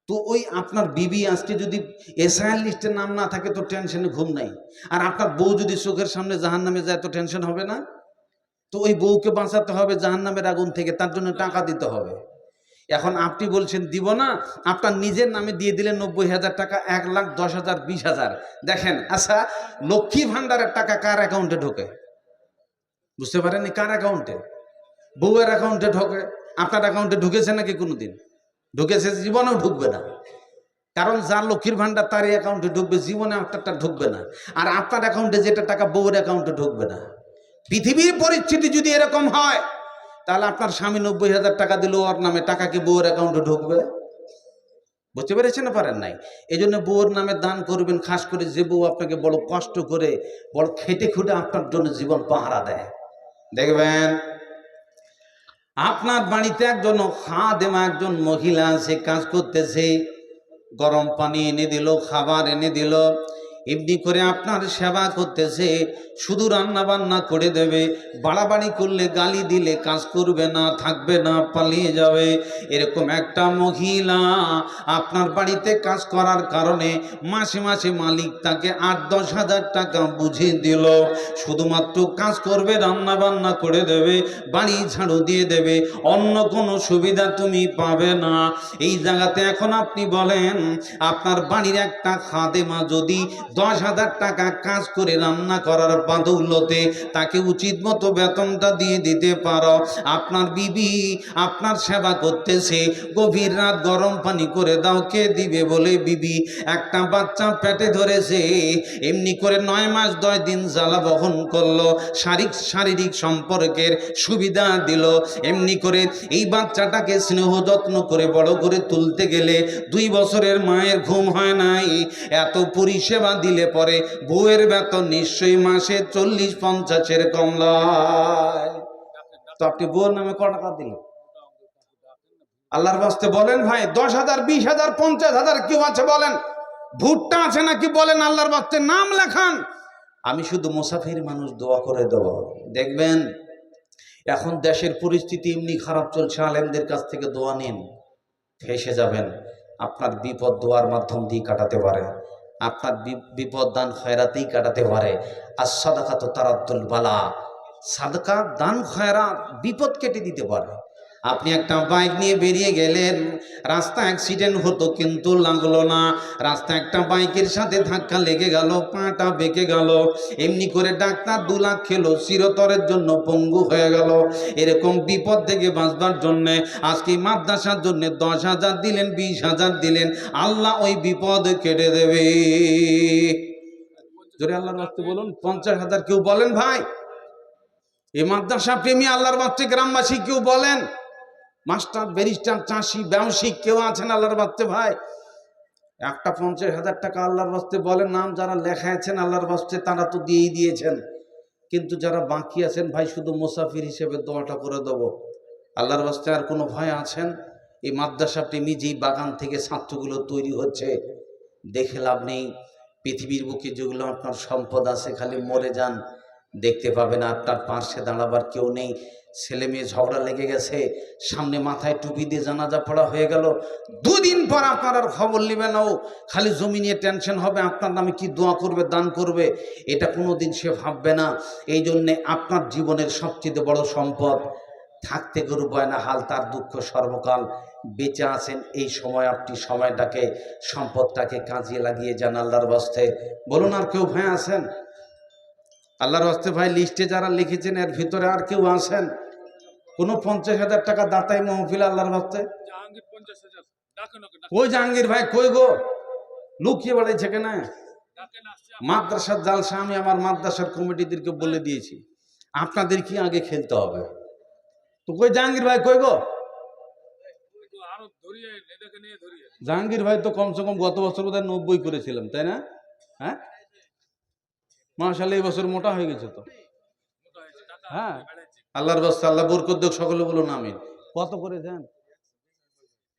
তো ওই আপনার বিবি আজকে যদি এসআইআর লিস্টের নাম না থাকে তো টেনশনে ঘুম নাই, আর আপনার বউ যদি চোখের সামনে জাহান্নামে যায় তো টেনশন হবে না? তো ওই বউকে বাঁচাতে হবে জাহান্নামের আগুন থেকে, তার জন্য টাকা দিতে হবে। এখন আপনি বলছেন দিব না, আপনার নিজের নামে দিয়ে দিলেন 90,000 টাকা, 1,10,000 20,000। দেখেন আচ্ছা, লক্ষ্মী ভান্ডারের টাকা কার অ্যাকাউন্টে ঢোকে? বুঝতে পারেননি কার অ্যাকাউন্টে? বউয়ের অ্যাকাউন্টে ঢোকে। আপনার অ্যাকাউন্টে ঢুকেছে নাকি কোনোদিন? ঢুকেছে? জীবনেও ঢুকবে না, কারণ যার লক্ষ্মীর ভান্ডার তারই অ্যাকাউন্টে ঢুকবে, জীবনে আপনারটা ঢুকবে না। আর আপনার অ্যাকাউন্টে যেটা টাকা বউয়ের অ্যাকাউন্টে ঢুকবে না। পৃথিবীর পরিস্থিতি যদি এরকম হয়, তাহলে আপনার স্বামী 90,000 টাকা দিল ওর নামে, টাকা কি বউয়ের অ্যাকাউন্টে ঢুকবে? বুঝতে পেরেছেন না পারেন নাই? এই জন্য বউর নামে দান করবেন, খাস করে যে বউ আপনাকে বড় কষ্ট করে বড় খেটে খুঁটে আপনার জন্য জীবন পাহারা দেয়। দেখবেন আপনার বাড়িতে একজন খাদেমা, একজন মহিলা সে কাজ করতেছে, গরম পানি এনে দিল, খাবার এনে দিল, এমনি করে আপনার সেবা করতেছে, শুধু রান্না বান্না করে দেবে, বাড়াবাড়ি করলে গালি দিলে কাজ করবে না, থাকবে না, পালিয়ে যাবে। এরকম একটা মহিলা আপনার বাড়িতে কাজ করার কারণে মাসে মাসে মালিক তাকে 8-10 হাজার টাকা বুঝিয়ে দিল, শুধুমাত্র কাজ করবে, রান্না বান্না করে দেবে, বাড়ি ঝাড়ু দিয়ে দেবে, অন্য কোনো সুবিধা তুমি পাবে না। এই জায়গাতে এখন আপনি বলেন, আপনার বাড়ির একটা খাদেমা যদি 10,000 টাকা কাজ করে রান্না করার বাদৌলতে তাকে উচিত মতো বেতনটা দিয়ে দিতে পারো, আপনার বিবি আপনার সেবা করতেছে, গভীর রাত গরম পানি করে দাও, কে দিবে বলে বিবি একটা বাচ্চা পেটে ধরেছে, এমনি করে 9 মাস 10 দিন জ্বালা বহন করলো, শারীরিক সম্পর্কের সুবিধা দিল, এমনি করে এই বাচ্চাটাকে স্নেহ যত্ন করে বড় করে তুলতে গেলে 2 বছরের মায়ের ঘুম হয় নাই, এত পরিষেবা দিলে পরে বউয়ের বেতন নিশ্চয়ই মাসে 40-50-এর কম নয়। তো আপনি বউয়ের নামে কত টাকা দিলেন? আল্লাহর বাস্তে বলেন ভাই, 10,000 20,000 50,000 কেউ আছে বলেন? ভুট্টা আছে নাকি বলেন? আল্লাহর বাস্তে নাম লেখান। আমি শুধু মুসাফির মানুষ, দোয়া করে দেব। দেখবেন এখন দেশের পরিস্থিতি এমনি খারাপ চলছে, আলেমদের কাছ থেকে দোয়া নিন, ফেসে যাবেন। আপনার বিপদ দোয়ার মাধ্যম দিয়ে কাটাতে পারে, আপনার বিপদ দান খয়রাতেই কাটাতে পারে। আর সাদাকা তো তারাদ্দুল বালা, সাদকা দান খয়রাত বিপদ কেটে দিতে পারে। আপনি একটা বাইক নিয়ে বেরিয়ে গেলেন, রাস্তা অ্যাক্সিডেন্ট হতো কিন্তু লাগলো না, রাস্তা একটা বাইকের সাথে ধাক্কা লেগে গেল, পাটা বেঁকে গেল, এমনি করে ডাক্তার 2 লাখ খেলো, চিরতরের জন্য পঙ্গু হয়ে গেল। এরকম বিপদ থেকে বাঁচবার জন্যে আজকে মাদ্রাসার জন্য 10,000 দিলেন, 20,000 দিলেন, আল্লাহ ওই বিপদ কেটে দেবে। জোরে আল্লাহর বাস্তে বলুন 50,000 কেউ বলেন ভাই? এই মাদ্রাসা প্রেমী আল্লাহর বাস্তে গ্রামবাসী কেউ বলেন? মাস্টার, ব্যারিস্টার, চাষি, ব্যবসায়িক কেউ আছেন আল্লাহর বাস্তে ভাই? একটা 50,000 টাকা আল্লাহর বাস্তে বলেন, নাম যারা লেখা আছেন আল্লাহর বাস্তে তারা তো দিয়েই দিয়েছেন, কিন্তু যারা বাকি আছেন ভাই শুধু মুসাফির হিসেবে দোয়াটা করে দেবো। আল্লাহর বাস্তে আর কোনো ভাই আছেন? এই মাদ্রাসা প্রেমী যেই বাগান থেকে ছাত্রগুলো তৈরি হচ্ছে, দেখে লাভ নেই। পৃথিবীর বুকে যেগুলো আপনার সম্পদ আছে খালি মরে যান, দেখতে পাবেন আপনার পার্শ্বে দাঁড়াবার কেউ নেই। ছেলে মেয়ে ঝগড়া লেগে গেছে, সামনে মাথায় টুপি দিয়ে জানাজা পড়া হয়ে গেল, 2 দিন পর আপনার আর খবর নেবে না, ও খালি জমি নিয়ে টেনশন হবে, আপনার নামে কি দোয়া করবে, দান করবে, এটা কোনো দিন সে ভাববে না। এই জন্যে আপনার জীবনের সবচেয়ে বড় সম্পদ থাকতে গরু বয় না হাল, তার দুঃখ সর্বকাল। বেঁচে আছেন এই সময়, আপনি সময়টাকে, সম্পদটাকে কাজে লাগিয়ে যান আল্লাহর বাস্তে। বলুন আর কেউ ভাই আছেন আল্লাহর বাস্তে? ভাই লিস্টে যারা লিখেছেন এর ভিতরে আর কেউ আছেন? কোনো 50,000 টাকা দাতাই মহফিল আল্লাহর বাস্তে? কই জাহাঙ্গীর ভাই, কই গো? লুকিয়ে বেড়াইছে কেন? মাদ্রাসার জালসা আমি আমার মাদ্রাসার কমিটিদেরকে বলে দিয়েছি, আপনাদের কি আগে খেলতে হবে। তো কই জাহাঙ্গীর ভাই, কই গো? জাহাঙ্গীর ভাই তো কমসে কম গত বছর বোধহয় 90 করেছিলাম, তাই না? হ্যাঁ, মাশাআল্লাহ এই বছর মোটা হয়ে গেছে তো। হ্যাঁ, আল্লাহর বাস্তে আল্লাহ বরকত দেখ, সকলে বলুন আমিন। কত করে দেন?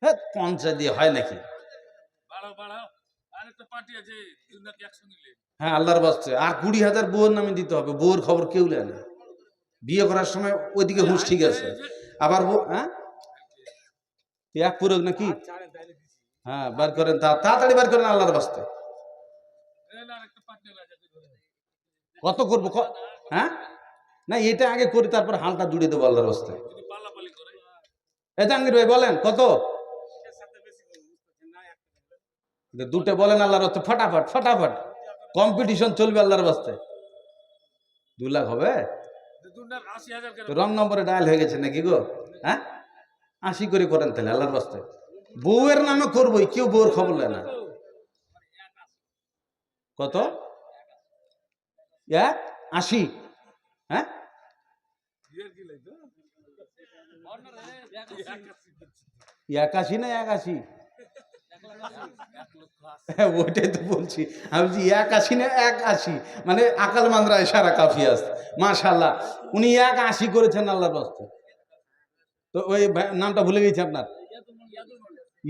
হ্যাঁ, 50 দিয়ে হয় নাকি? হ্যাঁ, আল্লাহর বাস্তে আর 20,000 বউর নামে দিতে হবে। বউর খবর কেউ নেয় না, বিয়ে করার সময় ওইদিকে হুঁশ ঠিক আছে, আবার বউ। হ্যাঁ, এক পুরো নাকি? হ্যাঁ, বার করেন, তাড়াতাড়ি বার করেন আল্লাহর বাস্তে। কত করবো? হ্যাঁ, না এটা আগে করি, তারপর হালটা জুড়ে দেবো আল্লাহর বাস্তে। জাহাঙ্গীর ভাই বলেন কত? দুটো বলেন আল্লাহর বাস্তে, ফটাফট ফটাফট, কম্পিটিশন চলবে আল্লাহর বাস্তে। 2 লাখ হবে? রং নম্বরে ডায়াল হয়ে গেছে নাকি গো? হ্যাঁ, 80 করে করেন তাহলে আল্লাহর বাস্তে। বউয়ের নামে করবোই, কেউ বউয়ের খবর নেয় না। কত? 80? হ্যাঁ, 81 না 81? হ্যাঁ, ওইটাই তো বলছি আমি, 81 না 81, মানে আকাল মান্দ্রা ইশারা কাফিয়াস। মাশাআল্লাহ, উনি 81 করেছেন আল্লাহর বাস্তে। তো ওই নামটা ভুলে গেছি আপনার,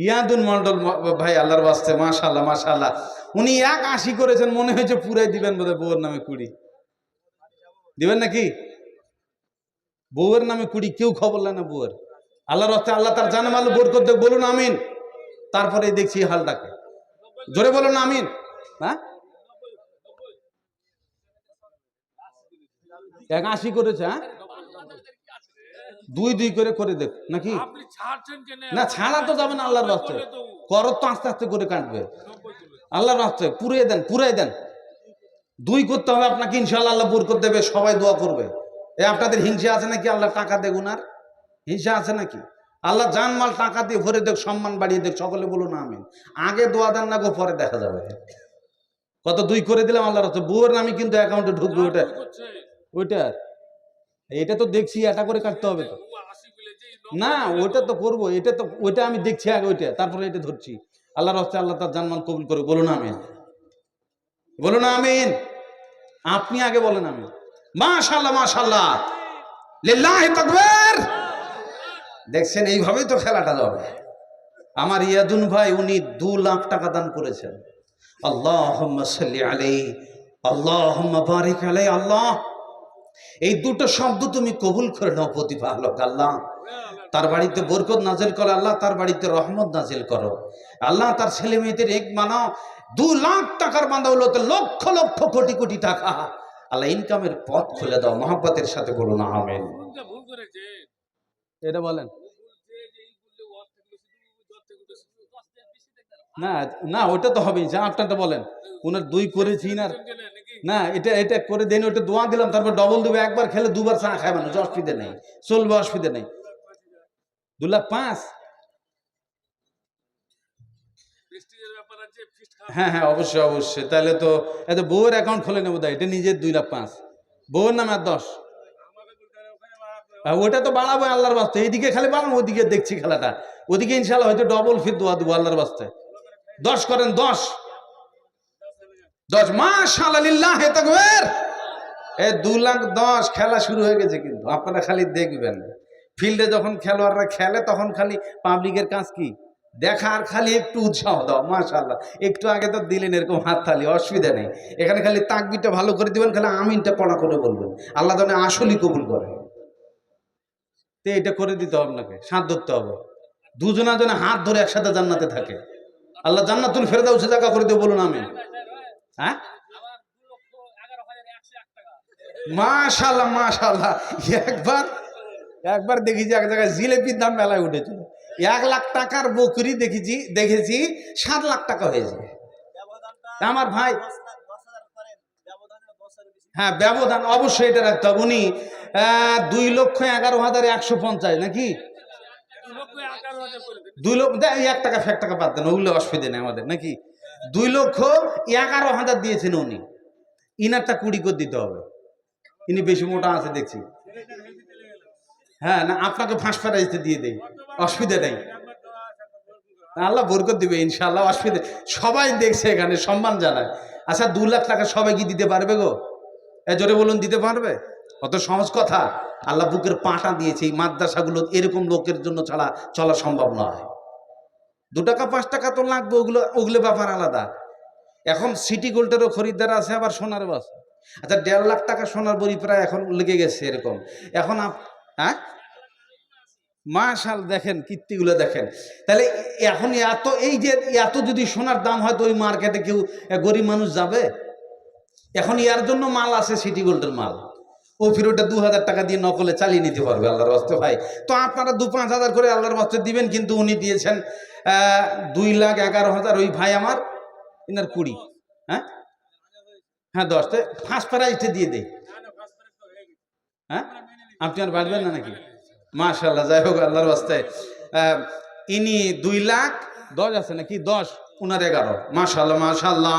ইয়াদুন মন্ডল ভাই, আল্লাহর বাস্তে মাশাআল্লাহ মাশাআল্লাহ। উনি 81 করেছেন, মনে হয়েছে পুরাই দিবেন বোধহয় বউয়ের নামে 20 দিবেন নাকি? বউয়ের নামে 20, কেউ খবর নেয় না বউয়ের। আল্লাহর বাস্তে আল্লাহ তার জানেমাল বরকত দেখ, বলুন আমিন। তারপরে দেখছি হালটাকে, জোরে বলুন আমিন। হ্যাঁ, 81 করেছে। হ্যাঁ, 2 করে করে দেখ নাকি? না, ছাড়া তো যাবে না আল্লাহর বাস্তে, করো তো আস্তে আস্তে করে কাটবে আল্লাহর বাস্তে। পুরিয়ে দেন, পুরাই দেন। 2 করতে হবে আপনাকে, ইনশাআল্লাহ আল্লাহ বরকত দেবে, সবাই দোয়া করবে। আপনাদের হিংসা আছে নাকি? আল্লাহ টাকা দেগুন, আর হিংসা আছে নাকি? আল্লাহ জানমাল টাকা দিয়ে ভরে দেখ, সম্মান বাড়িয়ে দেখ, সকলে বলুন আমিন। আগে দোয়া দেন না গো, পরে দেখা যাবে। কত 2 করে দিলাম আল্লাহর রাস্তায়। বউয়ের নামে কিন্তু অ্যাকাউন্টে ঢুকবে ওটা, ওইটা এটা তো দেখছি, এটা করে কাটতে হবে তো। না, ওইটা তো করবো, এটা তো ওইটা আমি দেখছি আগে, ওইটা তারপরে এটা ধরছি। আল্লাহর রাস্তায় আল্লাহ তার জানমাল কবুল করে, বলুন আমিন, বলুন আমিন। আপনি আগে বলেন আমিন। মাশাআল্লাহ মাশাআল্লাহ, লিল্লাহি তাকবীর। দেখছেন, এইভাবেই তো খেলাটা যাবে। আমার ইয়াদুন ভাই, উনি 2 লাখ টাকা দান করেছেন। আল্লাহুম্মা সাল্লি আলাইহি, আল্লাহুম্মা বারিক আলাইহি। আল্লাহ, এই 2টো শব্দ তুমি কবুল করে নাও প্রতিপালক আল্লাহ। তার বাড়িতে বরকত নাজিল করো আল্লাহ, তার বাড়িতে রহমত নাজিল করো আল্লাহ। তার ছেলে মেয়েদের এক বানাও। 2 লাখ টাকার বাঁধাউলতে লক্ষ লক্ষ কোটি কোটি টাকা আল্লাহ ইনকামের পথ খুলে দাও, মহব্বতের সাথে বলুন আমিন। এটা বলেন। না না, ওটা তো হবে, আপনারটা বলেন। ওনার 2 করেছি না, না এটা এটা করে দেন, ওটা দোয়া দিলাম, তারপর ডবল দেবে। একবার খেলে 2 বার চা খায় মানুষ, অসুবিধা নেই, চলবে, অসুবিধা নেই। 2 লাখ 5? হ্যাঁ হ্যাঁ, অবশ্যই অবশ্যই। তাহলে তো এত বউয়ের অ্যাকাউন্ট খুলে নেবো, তাই এটা নিজের 2 লাখ 5, বউয়ের নামে আর 10। ওটা তো বাড়াবো আল্লাহর বাস্তে, এইদিকে খালি বাড়াবো, ওদিকে দেখছি খেলাটা, ওদিকে ইনশাআল্লাহ হয়তো ডবল ফির দোয়া দেবো আল্লাহর বাস্তে। 10 করেন, 10 মাশাআল্লাহ, লিল্লাহি তাকবীর। এই 2 লাখ 10 খেলা শুরু হয়ে গেছে, কিন্তু আপনারা খালি দেখবেন। ফিল্ডে যখন খেলোয়াড়রা খেলে, তখন খালি পাবলিকের কাজ কি দেখা, আর খালি একটু উৎসাহ দাও। মাশাআল্লাহ, একটু আগে তো দিলেন এরকম হাততালি, অসুবিধা নেই। এখানে খালি তাকবীরটা ভালো করে দিবেন, খালি আমিনটা পড়া করে বলবেন, আল্লাহ যেন আসলেই কবুল করে। তো এটা করে দিতে হবে, আপনাকে সাথ ধরতে হবে। 2 জনা যেন হাত ধরে একসাথে জান্নাতে থাকে, আল্লাহ জান্নাতুল ফেরদাউসে জায়গা করে দেব, বলুন আমিন। হ্যাঁ, মাশাআল্লাহ মাশাআল্লাহ। একবার একবার দেখেছি এক জায়গায় জিলেপির দাম মেলায় উঠেছিল, 1 লাখ টাকার বকরি দেখেছি 7 লাখ টাকা হয়েছে। আমার ভাই, হ্যাঁ ব্যবধান অবশ্যই এটা রাখতে হবে। উনি 2,11,150 নাকি 2 লক্ষ, 1 টাকা ফেক টাকা বাদ দেন, ওগুলো অসুবিধা নেই আমাদের নাকি। 2,11,000 দিয়েছেন উনি, ইনারটা 20 করে দিতে হবে। ইনি বেশি মোটা আছে দেখছি। হ্যাঁ না, আপনাকে ফাঁস ফেরাইতে দিয়ে দেই, অসুবিধা নেই, আল্লাহ বরকত দিবে ইনশাআল্লাহ, অসুবিধা। সবাই দেখছে এখানে, সম্মান জানায়। আচ্ছা 2 লাখ টাকা সবাই কি দিতে পারবে গো? জোরে বলুন, দিতে পারবে? অত সহজ কথা? আল্লাহ বুকের পাটা দিয়েছে। এই মাদ্রাসাগুলো এরকম লোকের জন্য ছাড়া চলা সম্ভব নয়। 2 টাকা 5 টাকা তো লাগবে, ওগুলো ব্যাপার আলাদা। এখন সিটি গোল্ডেরও খরিদ্দার আছে, আবার সোনার বাস। আচ্ছা 1.5 লাখ টাকা সোনার বড়ি প্রায় এখন লেগে গেছে এরকম। এখন হ্যাঁ মাশাল, দেখেন কীর্তিগুলো দেখেন। তাহলে এখন এত, এই যে এত যদি সোনার দাম হয়, তো ওই মার্কেটে কেউ গরিব মানুষ যাবে? এখন ইয়ার জন্য মাল আছে, সিটি গোল্ডের মাল। ও ফিরোটা 2,000 টাকা দিয়ে নকলে চালিয়ে নিতে পারবে আল্লাহর ওয়াস্তে ভাই। তো আপনারা 2-5 হাজার করে আল্লাহর ওয়াস্তে দিবেন, কিন্তু উনি দিয়েছেন 2,11,000। ওই ভাই আমার, ইনার 20, হ্যাঁ 10, ফার্স্ট প্রাইজটা দিয়ে দেয়। হ্যাঁ আপনি আর বাড়বেন না নাকি? মাশাআল্লাহ, যাই হোক আল্লাহর ওয়াস্তে। ইনি 2,10,000 আছে নাকি 10, উনার 11। মাশাআল্লাহ মাশাআল্লাহ,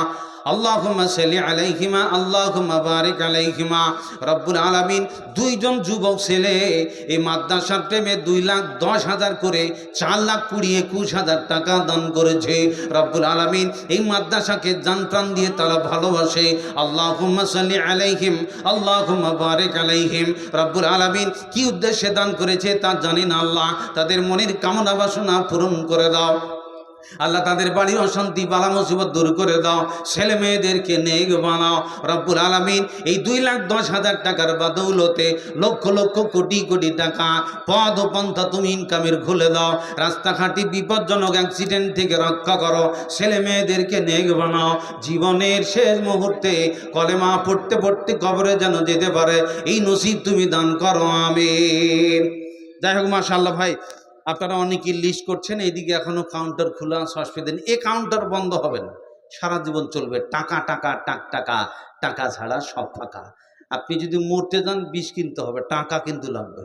আল্লাহুম্মা সাল্লি আলাইহিমা, আল্লাহুম্মা বারিক আলাইহিমা। রব্বুল আলামিন দুইজন যুবক ছেলে এই মাদ্রাসার প্রেমে 2,10,000 করে 4,20,21,000 টাকা দান করেছে। রব্বুল আলামিন এই মাদ্রাসাকে জান প্রাণ দিয়ে তারা ভালোবাসে। আল্লাহুম্মা সাল্লি আলাইহিম, আল্লাহুম্মা বারিক আলাইহিম। রব্বুল আলামিন কি উদ্দেশ্যে দান করেছে তা জানি না আল্লাহ, তাদের মনের কামনা বাসনা পূরণ করে দাও আল্লাহ, তাদের বাড়ির অশান্তি বালা মুসিবত দূর করে দাও, ছেলে মেয়েদেরকে নেক বানাও রব্বুল আলামিন। এই 2,10,000 টাকার বাদৌলতে লক্ষ লক্ষ কোটি কোটি টাকা পদ ও পন্থা তুমি ইনকামের খুলে দাও। রাস্তাঘাটে বিপজ্জনক অ্যাক্সিডেন্ট থেকে রক্ষা করো, ছেলে মেয়েদেরকে নেক বানাও। জীবনের শেষ মুহূর্তে কলেমা পড়তে পড়তে কবরে যেন যেতে পারে, এই নসিব তুমি দান করো, আমিন। যাই হোক মাশাআল্লাহ ভাই, আপনারা অনেকেই লিস্ট করছেন, এইদিকে এখনো কাউন্টার খোলা আছে, অসুবিধা নেই। এই কাউন্টার বন্ধ হবে না, সারা জীবন চলবে। টাকা টাকা টাক টাকা, টাকা ছাড়া সব ফাঁকা। আপনি যদি মরতে যান, বিষ কিনতে হবে, টাকা কিন্তু লাগবে।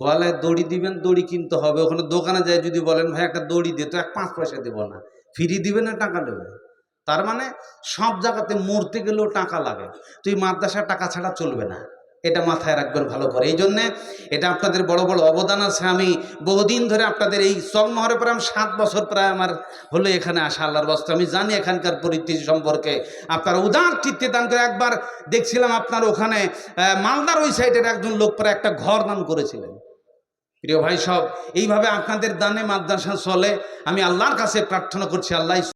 গলায় দড়ি দিবেন, দড়ি কিনতে হবে। ওখানে দোকানে যায় যদি বলেন ভাই একটা দড়ি দিয়ে, তো 5 পয়সা দেবো না, ফ্রি দিবে না, টাকা নেবে। তার মানে সব জায়গাতে মরতে গেলেও টাকা লাগে। তুই মাদ্রাসা টাকা ছাড়া চলবে না, এটা মাথায় রাখবেন ভালো করে। এই জন্যে এটা আপনাদের বড় বড় অবদান আছে। আমি বহুদিন ধরে আপনাদের এই চকমহরে প্রায় 7 বছর প্রায় আমার হলো এখানে আসা আল্লাহর বাস্তে। আমি জানি এখানকার পরিস্থিতি সম্পর্কে। আপনারা উদার চিত্তে দান করে। একবার দেখছিলাম আপনার ওখানে মালদার ওই সাইডের একজন লোক প্রায় একটা ঘর দান করেছিলেন। প্রিয় ভাই সব, এইভাবে আপনাদের দানে মাদ্রাসা চলে। আমি আল্লাহর কাছে প্রার্থনা করছি, আল্লাহ